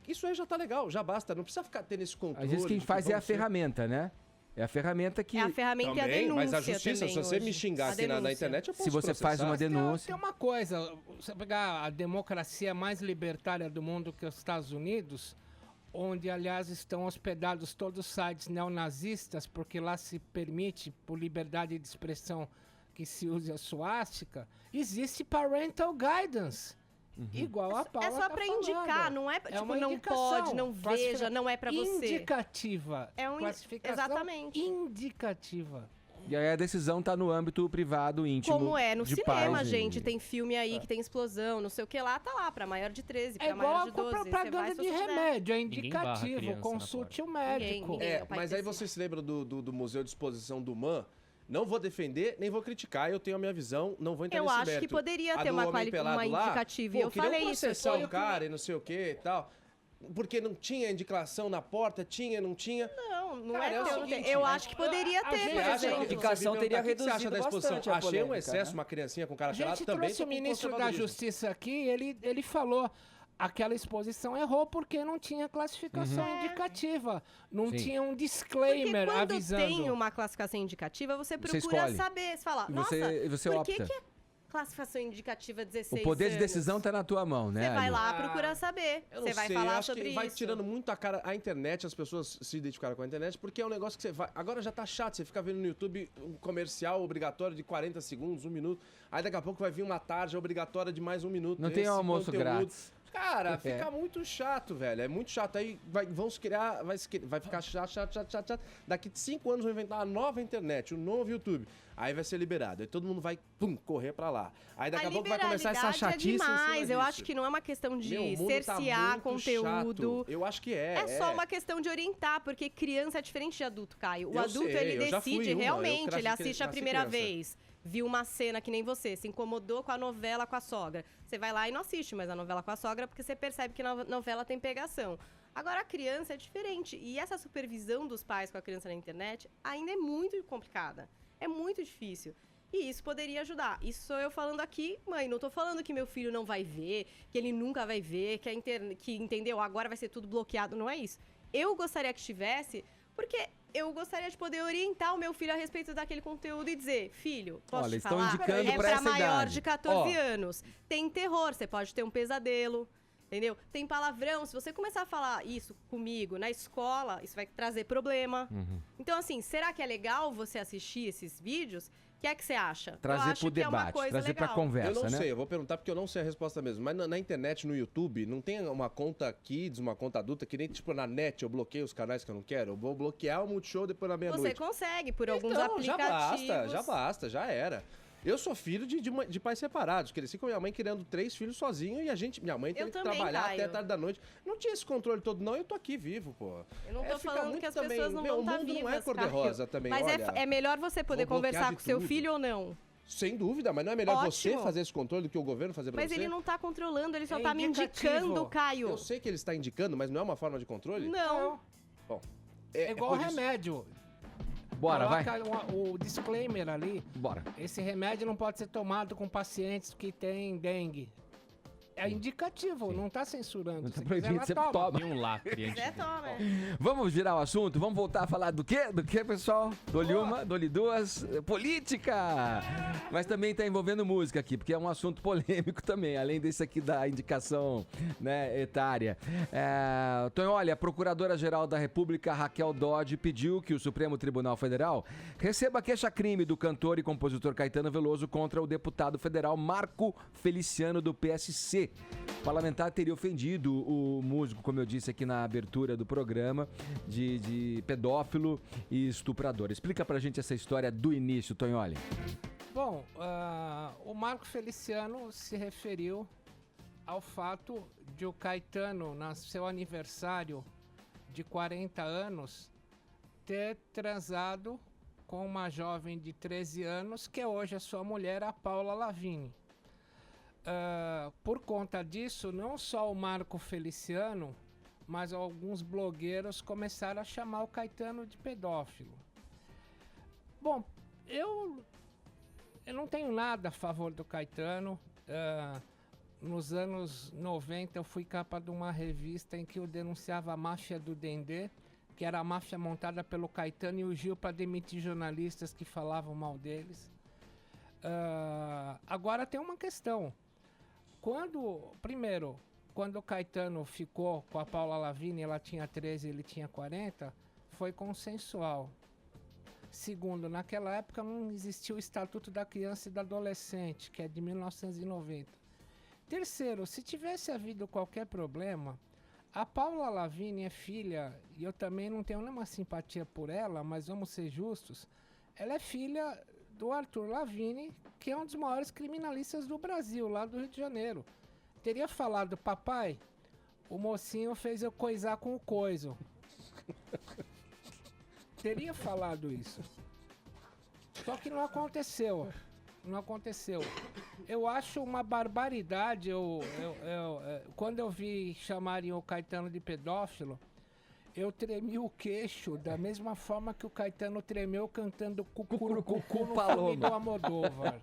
Isso aí já tá legal, já basta, não precisa ficar tendo esse controle.
Às vezes quem
de
faz é a
vamos ser-
ferramenta, né? É a ferramenta que...
É a ferramenta e a
Também,
denúncia
mas a justiça,
também
se você
hoje.
me xingar
A
aqui na
denúncia.
internet, eu posso
Se você faz uma
processar.
denúncia...
Tem uma coisa, você pegar a democracia mais libertária do mundo, que é os Estados Unidos, onde, aliás, estão hospedados todos os sites neonazistas, porque lá se permite, por liberdade de expressão, que se use a suástica, existe parental guidance. Igual a Paula
É só
tá
pra
falando.
indicar, não é tipo,
uma
não
indicação.
pode, não veja, não é pra você.
Indicativa.
É um
classificação
exatamente.
indicativa.
E aí a decisão tá no âmbito privado, íntimo.
Como é no
de
cinema,
pais e-
gente. Tem filme aí que tem explosão, não sei o que lá, tá lá, pra maior de 13,
É
pra
igual
maior
a
de 12.
propaganda
você
de
vai, se você
remédio, é
Ninguém barra
indicativo.
criança na
Consulte o médico.
Ninguém.
É,
o pai
mas aí
decide.
você se lembra do Museu de Exposição do MAN? Não vou defender, nem vou criticar, eu tenho a minha visão, não vou entrar
Eu
nesse
acho que
mérito.
poderia
A
ter
do
uma
homem pelado lá,
indicativa, e
pô,
eu
queriam
falei isso,
processar
foi
o
o que-
cara e não sei o que e tal. porque não tinha indicação na porta, tinha, não tinha.
Não
Cara,
é
é o
ter.
seguinte,
Eu acho que poderia
a
ter,
gente
por
acha
exemplo.
a indicação
Você
teria
perguntar, o que você acha
reduzido
da exposição?
bastante a
Achei um
polêmica,
excesso,
né?
uma criancinha com cara
A
pelada,
gente
também
trouxe o
tô com
ministro da
conservadorismo.
Justiça aqui, ele falou, aquela exposição errou porque não tinha classificação indicativa, não
Sim.
tinha um
Porque
disclaimer
quando
avisando.
tem uma classificação indicativa, você
Você
procura
escolhe.
saber. Você fala,
E
nossa,
você
por que
opta.
que é classificação indicativa
O
16
poder de
anos?
decisão tá na tua mão, né?
Você vai
Ali?
lá procurar saber.
Eu não
Você vai
sei,
falar
acho
sobre
que
isso.
vai tirando muito a cara a internet, as pessoas se identificaram com a internet, porque é um negócio que você vai. Agora já tá chato, você fica vendo no YouTube um comercial obrigatório de 40 segundos, 1 minuto. Aí daqui a pouco vai vir uma tarde obrigatória de mais 1 minuto.
Não tem
Esse
almoço
conteúdo.
grátis.
Cara, fica muito chato, velho. É muito chato. Aí vão se criar. Vai ficar chato. Daqui 5 anos vão inventar uma nova internet, um novo YouTube. Aí vai ser liberado. Aí todo mundo vai, correr pra lá. Aí daqui a pouco vai começar essa chatice.
É
em cima
demais. Eu
disso.
acho que não é uma questão de
Meu, o mundo tá
cercear
muito
conteúdo.
chato. Eu acho que é.
É só uma questão de orientar, porque criança é diferente de adulto, Caio. O
Eu
adulto,
sei,
ele
eu já fui
decide
uma, eu
realmente, ele
nasci
assiste a
criança.
primeira vez, viu uma cena que nem você, se incomodou com a novela com a sogra. Você vai lá e não assiste mais a novela com a sogra, porque você percebe que na novela tem pegação. Agora, a criança é diferente. E essa supervisão dos pais com a criança na internet ainda é muito complicada. É muito difícil. E isso poderia ajudar. Isso sou eu falando aqui, mãe. Não tô falando que meu filho não vai ver, que ele nunca vai ver, que entendeu? Agora vai ser tudo bloqueado. Não é isso. Eu gostaria que tivesse, porque eu gostaria de poder orientar o meu filho a respeito daquele conteúdo e dizer, filho, posso
Olha,
te
estão
falar?
indicando
É
pra
pra
essa
maior
idade.
de 14
Ó.
anos. Tem terror, você pode ter um pesadelo. Entendeu? Tem palavrão. Se você começar a falar isso comigo na escola, isso vai trazer problema.
Uhum.
Então, assim, será que é legal você assistir esses vídeos? O que é que você acha? Eu
Trazer
acho
pro
que é uma
debate,
coisa
trazer pra
legal.
conversa,
Eu não
né?
sei, eu vou perguntar porque eu não sei a resposta mesmo. Mas na internet, no YouTube, não tem uma conta kids, uma conta adulta, que nem tipo na net eu bloqueio os canais que eu não quero. Eu vou bloquear o Multishow depois da
Você
meia-noite.
consegue por alguns
Então,
aplicativos.
já basta, já era. Eu sou filho de pais separados. Cresci com minha mãe criando 3 filhos sozinho e minha mãe teve que
também,
trabalhar
Caio.
até tarde da noite. Não tinha esse controle todo, não. Eu tô aqui vivo, pô.
Eu não tô
fica
falando
muito
que as
também-
pessoas não
Meu,
vão
o
estar
mundo
vivas,
não é cor-de-rosa
Caio.
também,
Mas
olha.
é melhor você poder
vou bloquear
conversar
de
com seu
tudo.
filho ou não.
Sem dúvida, mas não é melhor você
Ótimo.
fazer esse controle do que o governo fazer pra
Mas
você?
ele não tá controlando, ele só
É
tá me
indicativo.
indicando, Caio.
Eu sei que ele está indicando, mas não é uma forma de controle?
Não.
Bom,
É igual
por isso-
remédio.
Bora, vai.
Coloca o disclaimer ali.
Bora.
Esse remédio não pode ser tomado com pacientes que têm dengue. É indicativo, não tá censurando.
Não tá
Se
proibido,
quiser,
você
ela toma.
toma.
E um lacre antes.
Zé, toma.
Vamos girar o assunto? Vamos voltar a falar do quê? Do quê, pessoal? Dou-lhe uma, dou-lhe duas. Política! Mas também está envolvendo música aqui, porque é um assunto polêmico também, além desse aqui da indicação, né, etária. Então, olha, a Procuradora-Geral da República, Raquel Dodge, pediu que o Supremo Tribunal Federal receba a queixa-crime do cantor e compositor Caetano Veloso contra o deputado federal Marco Feliciano, do PSC. O parlamentar teria ofendido o músico, como eu disse aqui na abertura do programa, de pedófilo e estuprador. Explica pra gente essa história do início, Tonholi.
Bom, o Marco Feliciano se referiu ao fato de o Caetano, no seu aniversário de 40 anos, ter transado com uma jovem de 13 anos, que é hoje a sua mulher, a Paula Lavigne. Por conta disso, não só o Marco Feliciano, mas alguns blogueiros começaram a chamar o Caetano de pedófilo. Bom, eu não tenho nada a favor do Caetano. Nos anos 90 eu fui capa de uma revista em que eu denunciava a máfia do Dendê, que era a máfia montada pelo Caetano e o Gil para demitir jornalistas que falavam mal deles. Agora tem uma questão. Quando o Caetano ficou com a Paula Lavigne, ela tinha 13 e ele tinha 40, foi consensual. Segundo, naquela época não existia o Estatuto da Criança e do Adolescente, que é de 1990. Terceiro, se tivesse havido qualquer problema, a Paula Lavigne é filha, e eu também não tenho nenhuma simpatia por ela, mas vamos ser justos, ela é filha do Arthur Lavigne, que é um dos maiores criminalistas do Brasil, lá do Rio de Janeiro. Teria falado, papai, o mocinho fez eu coisar com o coiso. Teria falado isso. Só que não aconteceu. Não aconteceu. Eu acho uma barbaridade, quando eu vi chamarem o Caetano de pedófilo, eu tremi o queixo da mesma forma que o Caetano tremeu cantando Cucurucucu no filme do Almodóvar.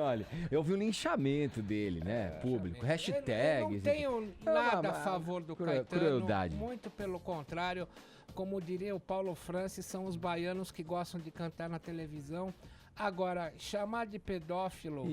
Olha, eu vi um linchamento dele, né, público, hashtags.
Eu não tenho nada a favor do Caetano,
crueldade.
muito pelo contrário. Como diria o Paulo Francis, são os baianos que gostam de cantar na televisão. Agora, chamar de pedófilo...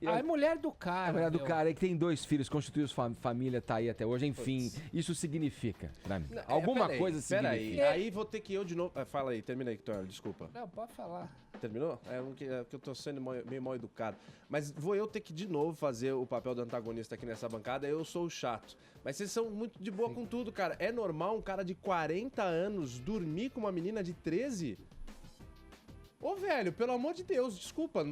é mulher do cara.
A mulher do cara aí que tem 2 filhos, constituiu família, tá aí até hoje. Enfim, isso significa pra mim. Alguma coisa significa.
Aí vou ter que eu de novo. Fala aí, termina aí, Victor, desculpa.
Não, pode falar.
Terminou? É porque eu tô sendo meio mal educado. Mas vou eu ter que de novo fazer o papel do antagonista aqui nessa bancada. Eu sou o chato. Mas vocês são muito de boa com tudo, cara. É normal um cara de 40 anos dormir com uma menina de 13? Ô, velho, pelo amor de Deus, desculpa.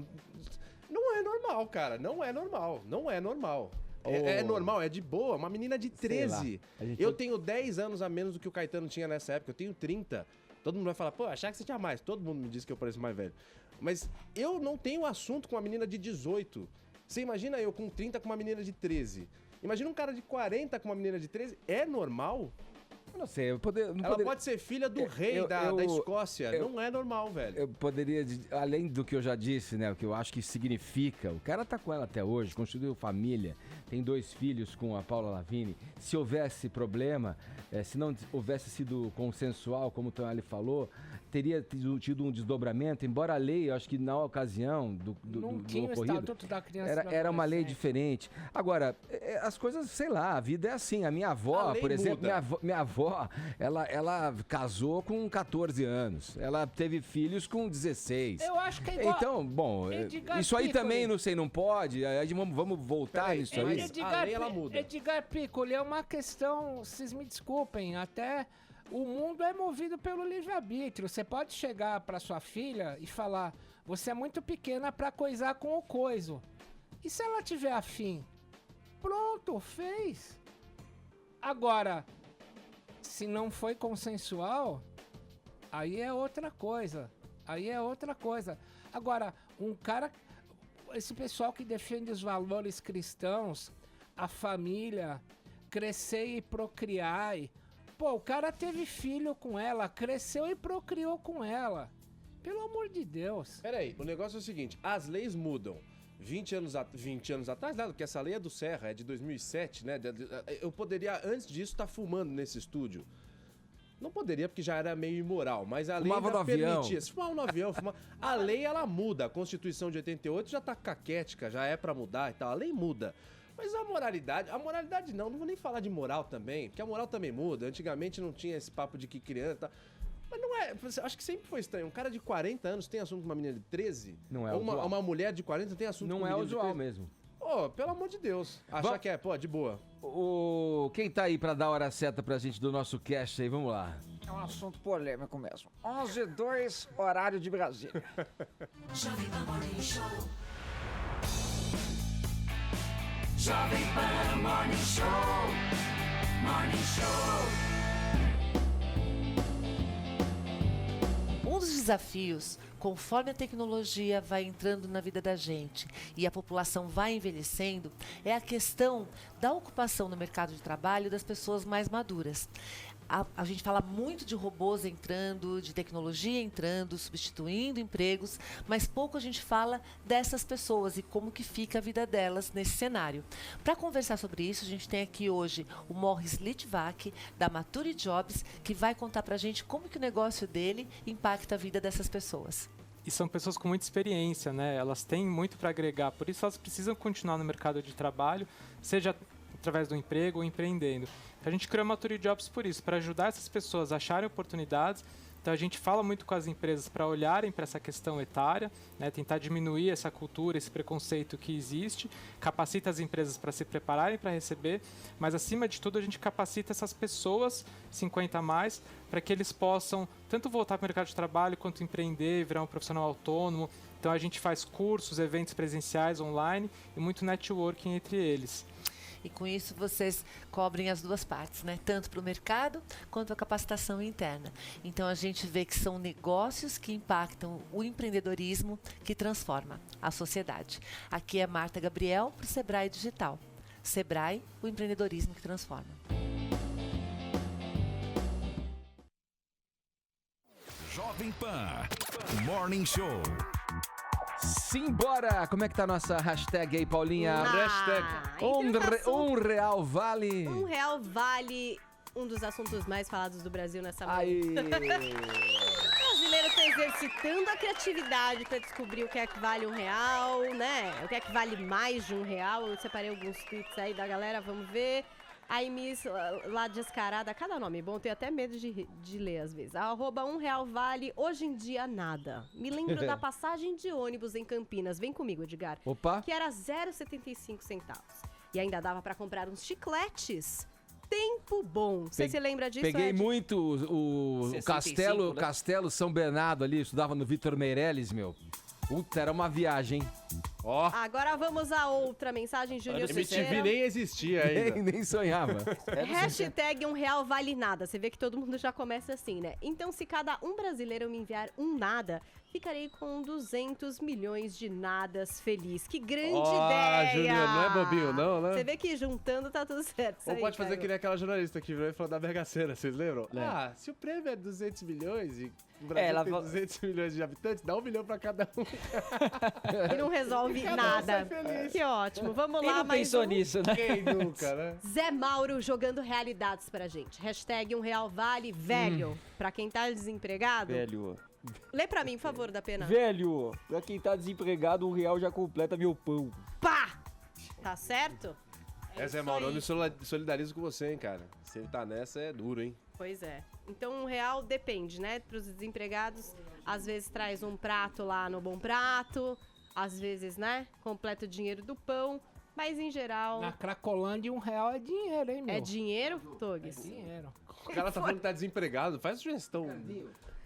Não é normal, cara. Não é normal. Não é normal. É normal, é de boa. Uma menina de 13. Eu tenho 10 anos a menos do que o Caetano tinha nessa época. Eu tenho 30. Todo mundo vai falar, pô, achar que você tinha mais. Todo mundo me diz que eu pareço mais velho. Mas eu não tenho assunto com uma menina de 18. Você imagina eu com 30 com uma menina de 13. Imagina um cara de 40 com uma menina de 13. É normal?
Eu não sei,
Ela pode ser filha do rei da Escócia. Não é normal, velho.
Eu poderia, além do que eu já disse, né? O que eu acho que significa. O cara tá com ela até hoje, constituiu família, tem 2 filhos com a Paula Lavigne. Se houvesse problema, se não houvesse sido consensual, como o Tonali falou, teria tido um desdobramento, embora a lei, eu acho que na ocasião do
tinha
ocorrido,
o Estatuto da Criança
era uma lei diferente. Agora, as coisas, sei lá, a vida é assim. A minha avó, por exemplo, minha avó, ela casou com 14 anos. Ela teve filhos com 16.
Eu acho que é igual...
Então, bom,
Edgar
isso aí
Piccoli.
também, não sei, não pode. Aí vamos voltar nisso aí.
A lei, ela muda.
Edgar Piccoli, é uma questão, vocês me desculpem, até... O mundo é movido pelo livre-arbítrio. Você pode chegar pra sua filha e falar: você é muito pequena pra coisar com o coiso. E se ela tiver afim? Pronto, fez. Agora, se não foi consensual, aí é outra coisa. Agora, um cara... Esse pessoal que defende os valores cristãos, a família, crescer e procriar... Pô, o cara teve filho com ela, cresceu e procriou com ela. Pelo amor de Deus.
Peraí, o negócio é o seguinte, as leis mudam. 20 anos atrás, nada, porque essa lei é do Serra, é de 2007, né? Eu poderia, antes disso, estar fumando nesse estúdio. Não poderia, porque já era meio imoral, mas a lei ainda permitia. Se fumar no avião, a lei, ela muda. A Constituição de 88 já tá caquética, já é pra mudar e tal. A lei muda. Mas a moralidade não vou nem falar de moral também, porque a moral também muda. Antigamente não tinha esse papo de que criança... Tá... Mas não é, acho que sempre foi estranho. Um cara de 40 anos tem assunto com uma menina de 13?
Não é
Ou uma mulher de 40 tem assunto com uma menina de 13?
Não é usual mesmo.
Pô, pelo amor de Deus. Achar que é, pô, de boa.
Quem tá aí pra dar a hora certa pra gente do nosso cast aí? Vamos lá.
É um assunto polêmico mesmo. 11h02, horário de Brasília.
Jovem Pan Morning Show. Jovem Pan Morning Show. Morning Show.
Um dos desafios, conforme a tecnologia vai entrando na vida da gente e a população vai envelhecendo, é a questão da ocupação no mercado de trabalho das pessoas mais maduras. A gente fala muito de robôs entrando, de tecnologia entrando, substituindo empregos, mas pouco a gente fala dessas pessoas e como que fica a vida delas nesse cenário. Para conversar sobre isso, a gente tem aqui hoje o Morris Litvak, da Mature Jobs, que vai contar para a gente como que o negócio dele impacta a vida dessas pessoas.
E são pessoas com muita experiência, né? Elas têm muito para agregar, por isso elas precisam continuar no mercado de trabalho, seja através do emprego ou empreendendo. A gente criou a Mature Jobs por isso, para ajudar essas pessoas a acharem oportunidades. Então a gente fala muito com as empresas para olharem para essa questão etária, né, tentar diminuir essa cultura, esse preconceito que existe, capacita as empresas para se prepararem para receber, mas acima de tudo a gente capacita essas pessoas 50 a mais para que eles possam tanto voltar para o mercado de trabalho quanto empreender, virar um profissional autônomo. Então a gente faz cursos, eventos presenciais, online e muito networking entre eles.
E com isso vocês cobrem as duas partes, né? Tanto para o mercado quanto a capacitação interna. Então a gente vê que são negócios que impactam o empreendedorismo que transforma a sociedade. Aqui é Marta Gabriel para o Sebrae Digital. Sebrae, o empreendedorismo que transforma.
Jovem Pan Morning Show.
Simbora! Como é que tá a nossa hashtag aí, Paulinha?
Hashtag.
R$1 vale.
R$1 vale um dos assuntos mais falados do Brasil nessa manhã.
Aí.
O brasileiro tá exercitando a criatividade para descobrir o que é que vale R$1, né? O que é que vale mais de R$1. Eu separei alguns tweets aí da galera, vamos ver. Aí Miss lá descarada, cada nome bom, tenho até medo de ler às vezes. Arroba R$1 vale, hoje em dia nada. Me lembro da passagem de ônibus em Campinas, vem comigo, Edgar.
Opa.
Que era 0,75 centavos. E ainda dava pra comprar uns chicletes. Tempo bom. Você se lembra disso,
Peguei
Ed?
muito o
65, né?
Castelo São Bernardo ali, estudava no Vitor Meirelles, meu. Puta, era uma viagem. Ó.
Agora vamos a outra mensagem, Júnior
MTV
Cicera.
nem existia ainda.
Nem sonhava.
Hashtag R$1 vale nada. Você vê que todo mundo já começa assim, né? Então, se cada um brasileiro me enviar um nada, ficarei com 200 milhões de nadas feliz. Que grande ideia!
Júnior, não é bobinho não, né?
Você vê que juntando tá tudo certo. Isso
Ou
aí,
pode fazer
Caio.
que nem aquela jornalista que virou e falou da Mega Sena, vocês lembram? Ah, se o prêmio é 200 milhões e o Brasil
ela
tem
fa-
200 milhões de habitantes, dá 1 milhão pra cada um.
E não resolve
Cada um
nada.
sai feliz.
Que ótimo. Vamos
Quem
lá,
não
mais
pensou
um.
nisso, né?
Quem nunca, né?
Zé Mauro jogando realidades pra gente. Hashtag R$1 vale velho. Pra quem tá desempregado.
Velho,
Lê pra mim, por favor, da pena.
velho, pra quem tá desempregado, R$1 já completa meu pão.
Pá! Tá certo?
Essa é
isso
Mauro, eu
aí.
me solidarizo com você, hein, cara. Se ele tá nessa, é duro, hein?
Pois é. Então, R$1 depende, né? Para os desempregados, às vezes traz um prato lá no Bom Prato, às vezes, né? Completa o dinheiro do pão, mas em geral...
Na Cracolândia, R$1 é dinheiro, hein, meu?
É dinheiro, Togues?
Dinheiro.
O cara tá falando que tá desempregado, faz sugestão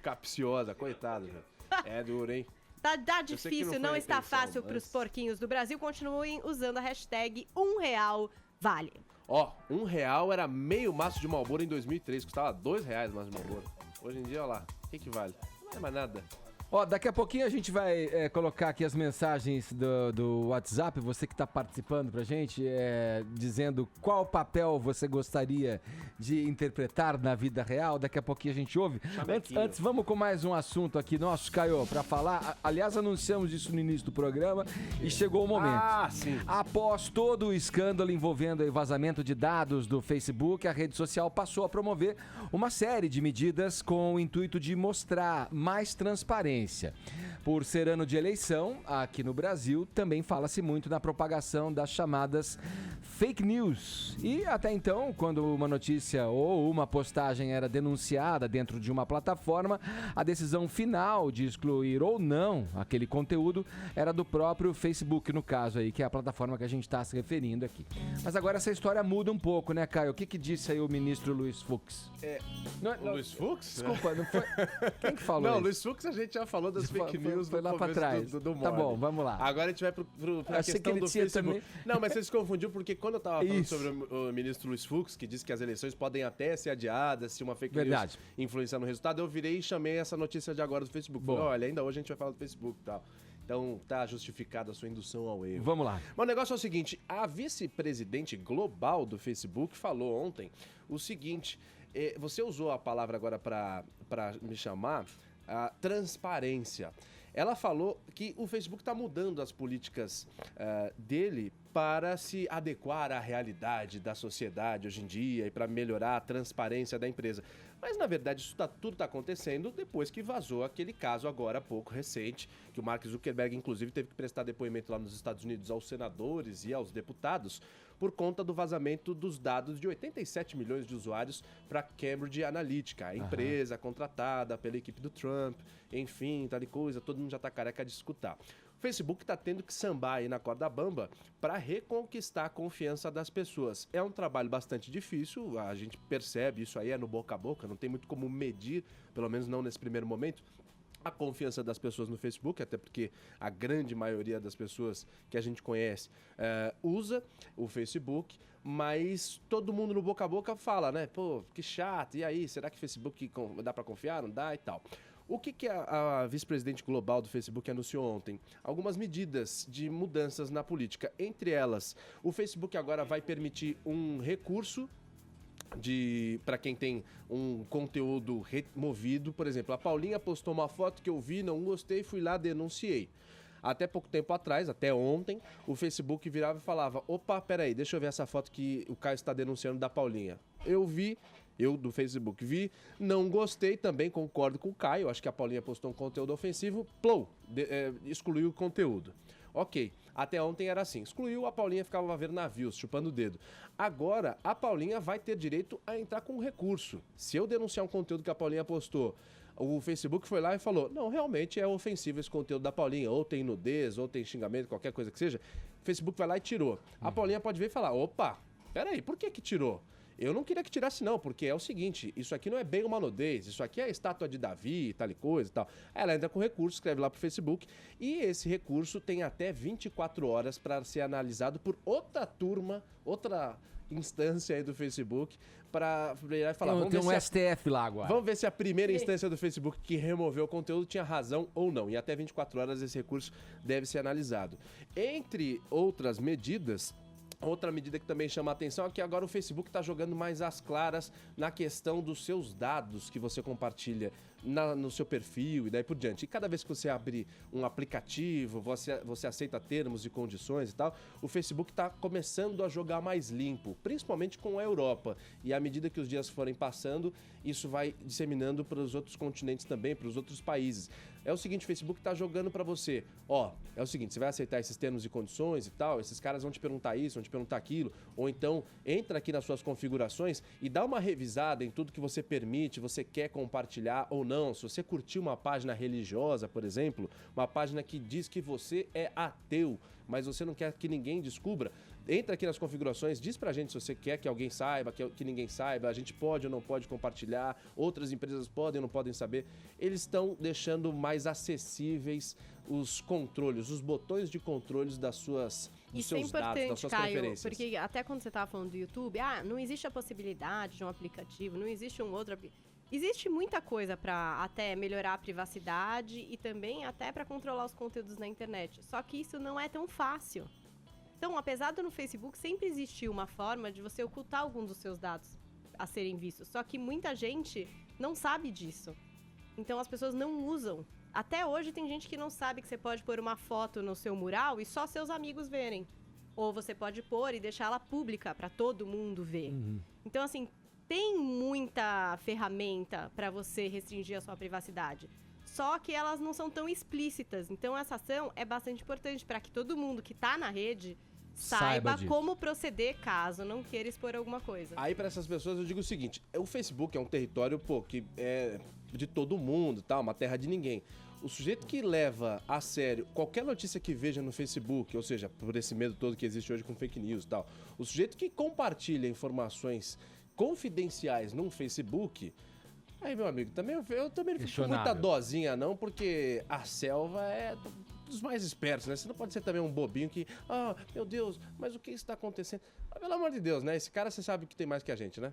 capciosa, coitado, velho. É duro, hein?
Tá
sei que não
difícil,
foi
não
a
está
intenção,
fácil para os
mas-
porquinhos do Brasil. Continuem usando a hashtag R$1 vale.
Ó, R$1 era meio maço de Marlboro em 2003, custava R$2 o maço de Marlboro. Hoje em dia, olha lá, o que vale? Não é mais nada.
Ó, daqui a pouquinho a gente vai colocar aqui as mensagens do WhatsApp, você que tá participando pra gente, dizendo qual papel você gostaria de interpretar na vida real. Daqui a pouquinho a gente ouve. Antes, vamos com mais um assunto aqui nosso, Caio, pra falar. Aliás, anunciamos isso no início do programa e chegou o momento.
Ah, sim.
Após todo o escândalo envolvendo o vazamento de dados do Facebook, a rede social passou a promover uma série de medidas com o intuito de mostrar mais transparência. Por ser ano de eleição, aqui no Brasil, também fala-se muito na propagação das chamadas fake news. E até então, quando uma notícia ou uma postagem era denunciada dentro de uma plataforma, a decisão final de excluir ou não aquele conteúdo era do próprio Facebook, no caso aí, que é a plataforma que a gente está se referindo aqui. Mas agora essa história muda um pouco, né, Caio? O que disse aí o ministro Luiz Fux?
O Luiz Fux?
Desculpa, não foi... Quem que falou
Não,
isso?
Luiz Fux a gente já falou das fake news
foi
no
lá pra
começo
trás.
do
Tá bom, vamos lá.
Agora a gente vai pra
Achei que
questão
ele
do
tinha
Facebook.
também.
Não, mas você se confundiu porque quando eu tava falando
Isso.
sobre o ministro Luiz Fux, que disse que as eleições podem até ser adiadas se uma fake
Verdade.
news influenciar no resultado, eu virei e chamei essa notícia de agora do Facebook.
Boa.
Falei, olha, ainda hoje a gente vai falar do Facebook e tal. Então tá justificada a sua indução ao erro.
Vamos lá.
Mas o negócio é o seguinte, a vice-presidente global do Facebook falou ontem o seguinte, você usou a palavra agora para me chamar, a transparência. Ela falou que o Facebook está mudando as políticas dele para se adequar à realidade da sociedade hoje em dia e para melhorar a transparência da empresa. Mas, na verdade, isso tudo está acontecendo depois que vazou aquele caso agora há pouco recente, que o Mark Zuckerberg, inclusive, teve que prestar depoimento lá nos Estados Unidos aos senadores e aos deputados por conta do vazamento dos dados de 87 milhões de usuários para Cambridge Analytica, a empresa contratada pela equipe do Trump, enfim, tal e coisa, todo mundo já está careca de escutar. O Facebook está tendo que sambar aí na corda bamba para reconquistar a confiança das pessoas. É um trabalho bastante difícil, a gente percebe isso aí, é no boca a boca, não tem muito como medir, pelo menos não nesse primeiro momento, a confiança das pessoas no Facebook, até porque a grande maioria das pessoas que a gente conhece usa o Facebook, mas todo mundo no boca a boca fala, né? Pô, que chato, e aí, será que Facebook dá para confiar? Não dá e tal. O que a vice-presidente global do Facebook anunciou ontem? Algumas medidas de mudanças na política. Entre elas, o Facebook agora vai permitir um recurso para quem tem um conteúdo removido. Por exemplo, a Paulinha postou uma foto que eu vi, não gostei, fui lá, denunciei. Até pouco tempo atrás, até ontem, o Facebook virava e falava: opa, peraí, deixa eu ver essa foto que o Caio está denunciando da Paulinha. Eu do Facebook vi, não gostei, também concordo com o Caio, acho que a Paulinha postou um conteúdo ofensivo, excluiu o conteúdo. Ok, até ontem era assim, excluiu, a Paulinha ficava a ver navios, chupando o dedo. Agora, a Paulinha vai ter direito a entrar com um recurso. Se eu denunciar um conteúdo que a Paulinha postou, o Facebook foi lá e falou: não, realmente é ofensivo esse conteúdo da Paulinha, ou tem nudez, ou tem xingamento, qualquer coisa que seja, o Facebook vai lá e tirou. A Paulinha pode vir e falar: opa, peraí, por que tirou? Eu não queria que tirasse não, porque é o seguinte, isso aqui não é bem uma nudez, isso aqui é a estátua de Davi, tal e coisa e tal. Ela entra com recurso, escreve lá pro Facebook, e esse recurso tem até 24 horas para ser analisado por outra turma, outra instância aí do Facebook, para virar e falar...
Tem um STF lá agora.
Vamos ver se a primeira instância do Facebook que removeu o conteúdo tinha razão ou não. E até 24 horas esse recurso deve ser analisado. Entre outras medidas... Outra medida que também chama a atenção é que agora o Facebook está jogando mais às claras na questão dos seus dados que você compartilha no seu perfil e daí por diante. E cada vez que você abre um aplicativo, você aceita termos e condições e tal, o Facebook está começando a jogar mais limpo, principalmente com a Europa. E à medida que os dias forem passando, isso vai disseminando para os outros continentes também, para os outros países. É o seguinte, o Facebook está jogando para você, é o seguinte, você vai aceitar esses termos e condições e tal, esses caras vão te perguntar isso, vão te perguntar aquilo, ou então entra aqui nas suas configurações e dá uma revisada em tudo que você permite, você quer compartilhar ou não. Se você curtiu uma página religiosa, por exemplo, uma página que diz que você é ateu, mas você não quer que ninguém descubra, entra aqui nas configurações, diz pra gente se você quer que alguém saiba, que ninguém saiba, a gente pode ou não pode compartilhar, outras empresas podem ou não podem saber. Eles estão deixando mais acessíveis os controles, os botões de controles dos seus dados, das suas
Caio,
preferências.
Porque até quando você estava falando do YouTube, não existe a possibilidade de um aplicativo, não existe um outro aplicativo. Existe muita coisa para até melhorar a privacidade e também até para controlar os conteúdos na internet. Só que isso não é tão fácil. Então, apesar do no Facebook sempre existiu uma forma de você ocultar alguns dos seus dados a serem vistos. Só que muita gente não sabe disso. Então, as pessoas não usam. Até hoje tem gente que não sabe que você pode pôr uma foto no seu mural e só seus amigos verem. Ou você pode pôr e deixá-la pública para todo mundo ver. Então, assim, tem muita ferramenta para você restringir a sua privacidade. Só que elas não são tão explícitas. Então, essa ação é bastante importante para que todo mundo que está na rede saiba como proceder caso não queira expor alguma coisa.
Aí, para essas pessoas, eu digo o seguinte: o Facebook é um território, que é de todo mundo, tá? Uma terra de ninguém. O sujeito que leva a sério qualquer notícia que veja no Facebook, ou seja, por esse medo todo que existe hoje com fake news e tal, o sujeito que compartilha informações confidenciais no Facebook, aí, meu amigo, eu também não fico com muita dosinha não, porque a selva é dos mais espertos, né? Você não pode ser também um bobinho que, meu Deus, mas o que está acontecendo? Mas, pelo amor de Deus, né? Esse cara, você sabe que tem mais que a gente, né?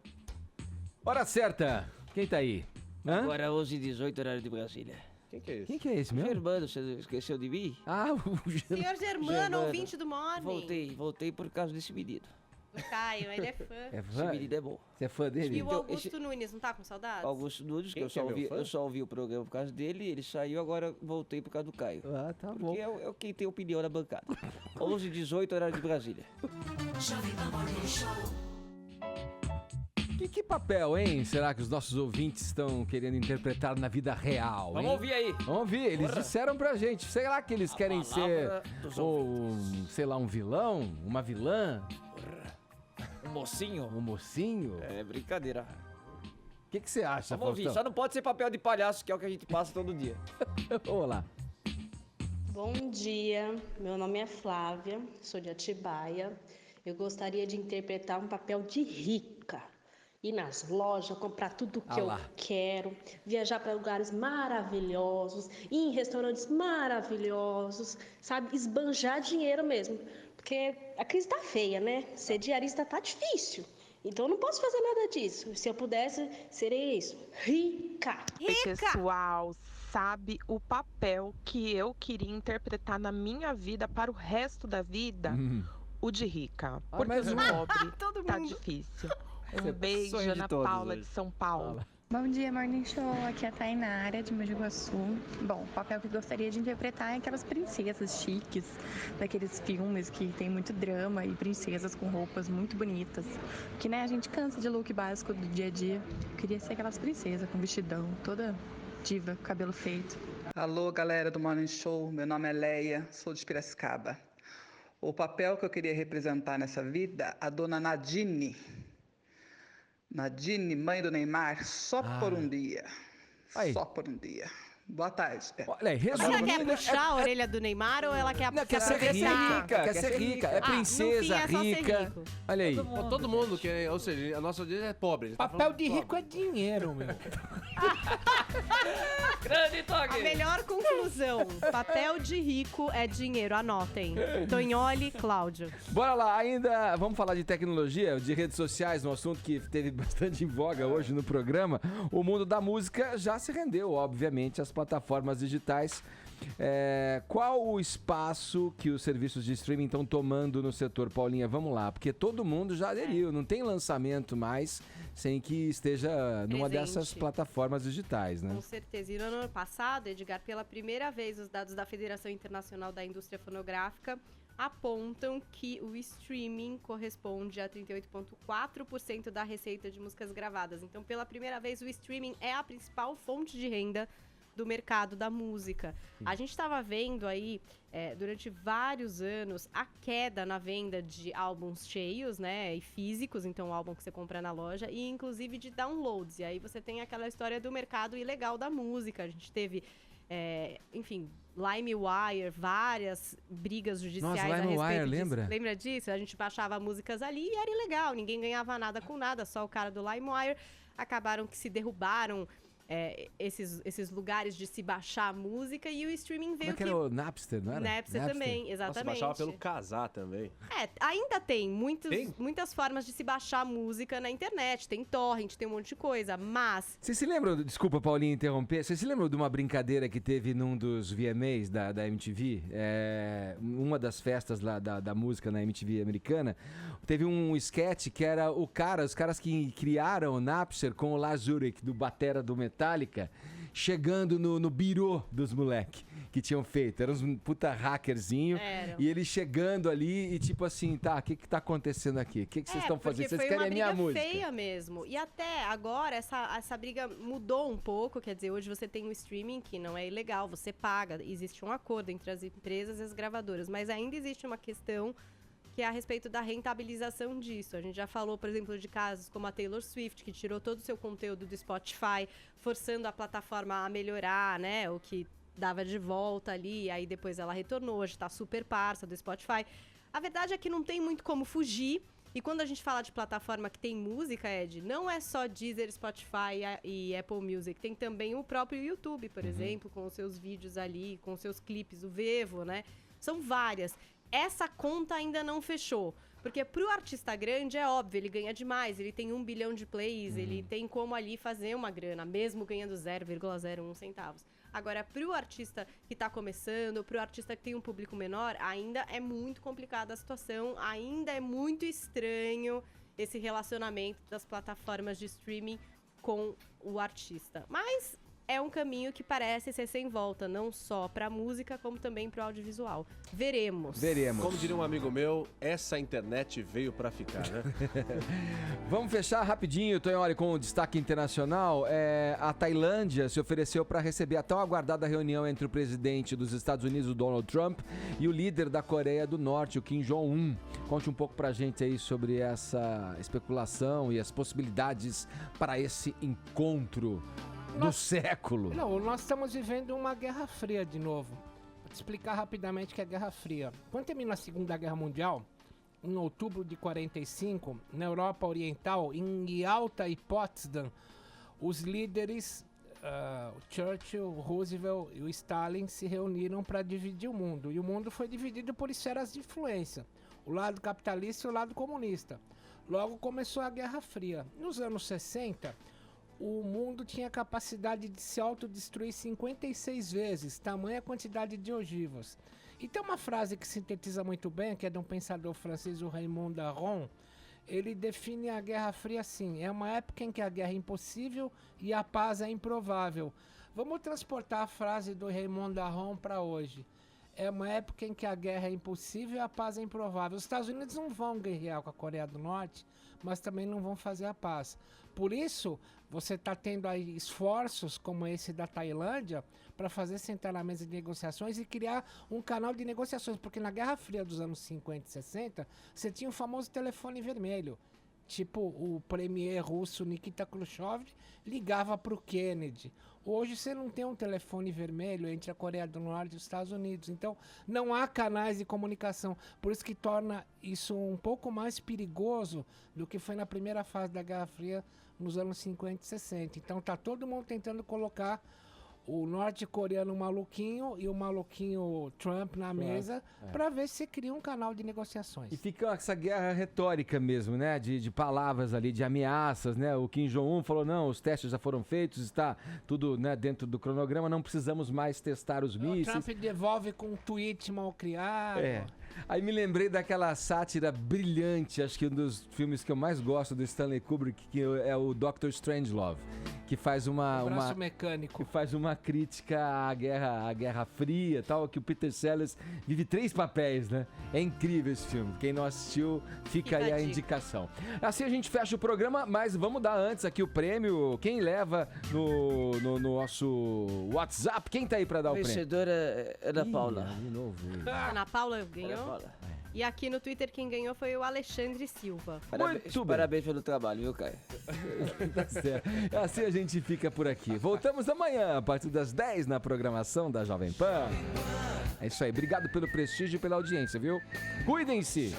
Hora certa. Quem tá aí?
Agora 11h18, horário de Brasília.
Quem que é esse?
Quem que é esse mesmo?
Germano, você esqueceu de mim?
Senhor Germano, ouvinte do Morning.
Voltei por causa desse menino.
Do Caio, ele é fã.
Esse menino é bom.
Você é fã dele?
E o Augusto Nunes, não tá com saudades?
Augusto Nunes, que eu só ouvi o programa por causa dele, ele saiu, agora voltei por causa do Caio.
Tá bom.
Porque é quem tem opinião na bancada. 11h18, horário de Brasília.
Que papel, hein? Será que os nossos ouvintes estão querendo interpretar na vida real, hein?
Vamos ouvir aí.
Vamos ouvir. Eles disseram pra gente. Sei lá que eles querem ser um vilão, uma vilã.
Um mocinho.
Um mocinho.
É brincadeira.
O que você acha,
Vamos ouvir. Só não pode ser papel de palhaço, que é o que a gente passa todo dia.
Vamos lá.
Bom dia. Meu nome é Flávia, sou de Atibaia. Eu gostaria de interpretar um papel de rica. ir nas lojas, comprar tudo que eu quero, viajar para lugares maravilhosos, ir em restaurantes maravilhosos, sabe? Esbanjar dinheiro mesmo. Porque a crise tá feia, né? Ser diarista tá difícil. Então eu não posso fazer nada disso. Se eu pudesse, seria isso. Rica!
Pessoal, sabe o papel que eu queria interpretar na minha vida para o resto da vida? O de rica. Porque o de pobre tá difícil. Um beijo, Ana Paula de São Paulo.
Bom dia, Morning Show. Aqui é a Tainara, de Mogi Guaçu. Bom, o papel que eu gostaria de interpretar é aquelas princesas chiques, daqueles filmes que tem muito drama e princesas com roupas muito bonitas. Que, né, a gente cansa de look básico do dia a dia. Eu queria ser aquelas princesas com vestidão, toda diva, cabelo feito.
Alô, galera do Morning Show. Meu nome é Leia, sou de Piracicaba. O papel que eu queria representar nessa vida, a dona Nadine. Nadine, mãe do Neymar, só por um dia. Só por um dia. Boa tarde.
Olha aí, resumindo,
ela quer puxar a orelha do Neymar ou ela quer
quer ser rica? Quer ser rica. É princesa, rica. Olha aí.
Todo mundo que, ou seja, a nossa audiência é pobre.
Papel de rico é dinheiro, meu.
Grande toque! A melhor conclusão. Papel de rico é dinheiro, anotem. Tonholi, Cláudio.
Bora lá, ainda vamos falar de tecnologia, de redes sociais, um assunto que teve bastante em voga hoje no programa. O mundo da música já se rendeu, obviamente, às plataformas digitais. Qual o espaço que os serviços de streaming estão tomando no setor, Paulinha? Vamos lá, porque todo mundo já aderiu, não tem lançamento mais sem que esteja numa dessas plataformas digitais, né?
Com certeza. E no ano passado, Edgar, pela primeira vez, os dados da Federação Internacional da Indústria Fonográfica apontam que o streaming corresponde a 38,4% da receita de músicas gravadas. Então, pela primeira vez, o streaming é a principal fonte de renda do mercado da música. A gente estava vendo aí, durante vários anos, a queda na venda de álbuns cheios, né, e físicos, então o álbum que você compra na loja, e inclusive de downloads. E aí você tem aquela história do mercado ilegal da música. A gente teve, enfim, LimeWire, várias brigas judiciais a respeito disso.
Lembra?
Lembra disso? A gente baixava músicas ali e era ilegal, ninguém ganhava nada com nada, só o cara do LimeWire. Acabaram que se derrubaram esses lugares de se baixar música, e o streaming veio
que era o Napster, não era?
Napster também, exatamente.
Nossa, baixava pelo Casar também.
Ainda tem muitas formas de se baixar música na internet, tem torrent, tem um monte de coisa, mas...
Você se lembra, desculpa, Paulinho, interromper, você se lembra de uma brincadeira que teve num dos VMAs da MTV? Uma das festas lá da música na MTV americana, teve um sketch que era os caras que criaram o Napster com o Lars Ulrich, do batera do Metallica, chegando no birô dos moleque que tinham feito. Era uns puta hackerzinho. E ele chegando ali e tipo assim, tá, o que tá acontecendo aqui? O que vocês estão fazendo? Vocês querem a minha música?
Foi uma briga feia mesmo. E até agora essa briga mudou um pouco, quer dizer, hoje você tem um streaming que não é ilegal, você paga, existe um acordo entre as empresas e as gravadoras, mas ainda existe uma questão que é a respeito da rentabilização disso. A gente já falou, por exemplo, de casos como a Taylor Swift, que tirou todo o seu conteúdo do Spotify, forçando a plataforma a melhorar, né, o que dava de volta ali, aí depois ela retornou, hoje tá super parça do Spotify. A verdade é que não tem muito como fugir, e quando a gente fala de plataforma que tem música, Ed, não é só Deezer, Spotify e Apple Music, tem também o próprio YouTube, por exemplo, com os seus vídeos ali, com os seus clipes, o Vevo, né, são várias. Essa conta ainda não fechou, porque pro artista grande é óbvio, ele ganha demais, ele tem 1 bilhão de plays, ele tem como ali fazer uma grana, mesmo ganhando 0,01 centavos. Agora, pro artista que tá começando, pro artista que tem um público menor, ainda é muito complicada a situação, ainda é muito estranho esse relacionamento das plataformas de streaming com o artista. Mas é um caminho que parece ser sem volta, não só pra música, como também pro audiovisual. Veremos.
Como diria um amigo meu, essa internet veio pra ficar, né?
Vamos fechar rapidinho, Tonholi, com o destaque internacional. A Tailândia se ofereceu para receber a tão aguardada reunião entre o presidente dos Estados Unidos, o Donald Trump, e o líder da Coreia do Norte, o Kim Jong-un. Conte um pouco pra gente aí sobre essa especulação e as possibilidades para esse encontro do século.
Não, nós estamos vivendo uma Guerra Fria de novo. Vou te explicar rapidamente o que é Guerra Fria. Quando termina a Segunda Guerra Mundial, em outubro de 45, na Europa Oriental, em Yalta e Potsdam, os líderes Churchill, Roosevelt e o Stalin se reuniram para dividir o mundo. E o mundo foi dividido por esferas de influência, o lado capitalista e o lado comunista. Logo começou a Guerra Fria. Nos anos 60, o mundo tinha capacidade de se autodestruir 56 vezes, tamanha quantidade de ogivas. E tem uma frase que sintetiza muito bem, que é de um pensador francês, o Raymond Aron. Ele define a Guerra Fria assim: é uma época em que a guerra é impossível e a paz é improvável. Vamos transportar a frase do Raymond Aron para hoje. É uma época em que a guerra é impossível e a paz é improvável. Os Estados Unidos não vão guerrear com a Coreia do Norte, mas também não vão fazer a paz. Por isso, você está tendo aí esforços como esse da Tailândia para fazer sentar na mesa de negociações e criar um canal de negociações. Porque na Guerra Fria dos anos 50 e 60, você tinha o famoso telefone vermelho. Tipo, o premier russo Nikita Khrushchev ligava para o Kennedy. Hoje você não tem um telefone vermelho entre a Coreia do Norte e os Estados Unidos. Então, não há canais de comunicação. Por isso que torna isso um pouco mais perigoso do que foi na primeira fase da Guerra Fria nos anos 50 e 60. Então, tá todo mundo tentando colocar o norte-coreano maluquinho e o maluquinho Trump na mesa para ver se cria um canal de negociações.
E fica essa guerra retórica mesmo, né? De palavras ali, de ameaças, né? O Kim Jong-un falou, não, os testes já foram feitos, está tudo, né, dentro do cronograma, não precisamos mais testar os mísseis.
O Trump devolve com um tweet mal criado.
Aí me lembrei daquela sátira brilhante, acho que um dos filmes que eu mais gosto do Stanley Kubrick, que é o Dr. Strangelove, que faz
braço mecânico.
Que faz uma crítica à Guerra Fria, tal, que o Peter Sellers vive 3 papéis, né? É incrível esse filme. Quem não assistiu, fica aí a indicação. Assim a gente fecha o programa, mas vamos dar antes aqui o prêmio. Quem leva no nosso WhatsApp? Quem tá aí pra dar o prêmio?
Vencedora é Ana Paula.
Ana Paula ganhou? E aqui no Twitter quem ganhou foi o Alexandre Silva.
Parabéns pelo trabalho, viu, Caio?
Tá certo. Assim a gente fica por aqui. Voltamos amanhã, a partir das 10 na programação da Jovem Pan. É isso aí. Obrigado pelo prestígio e pela audiência, viu? Cuidem-se!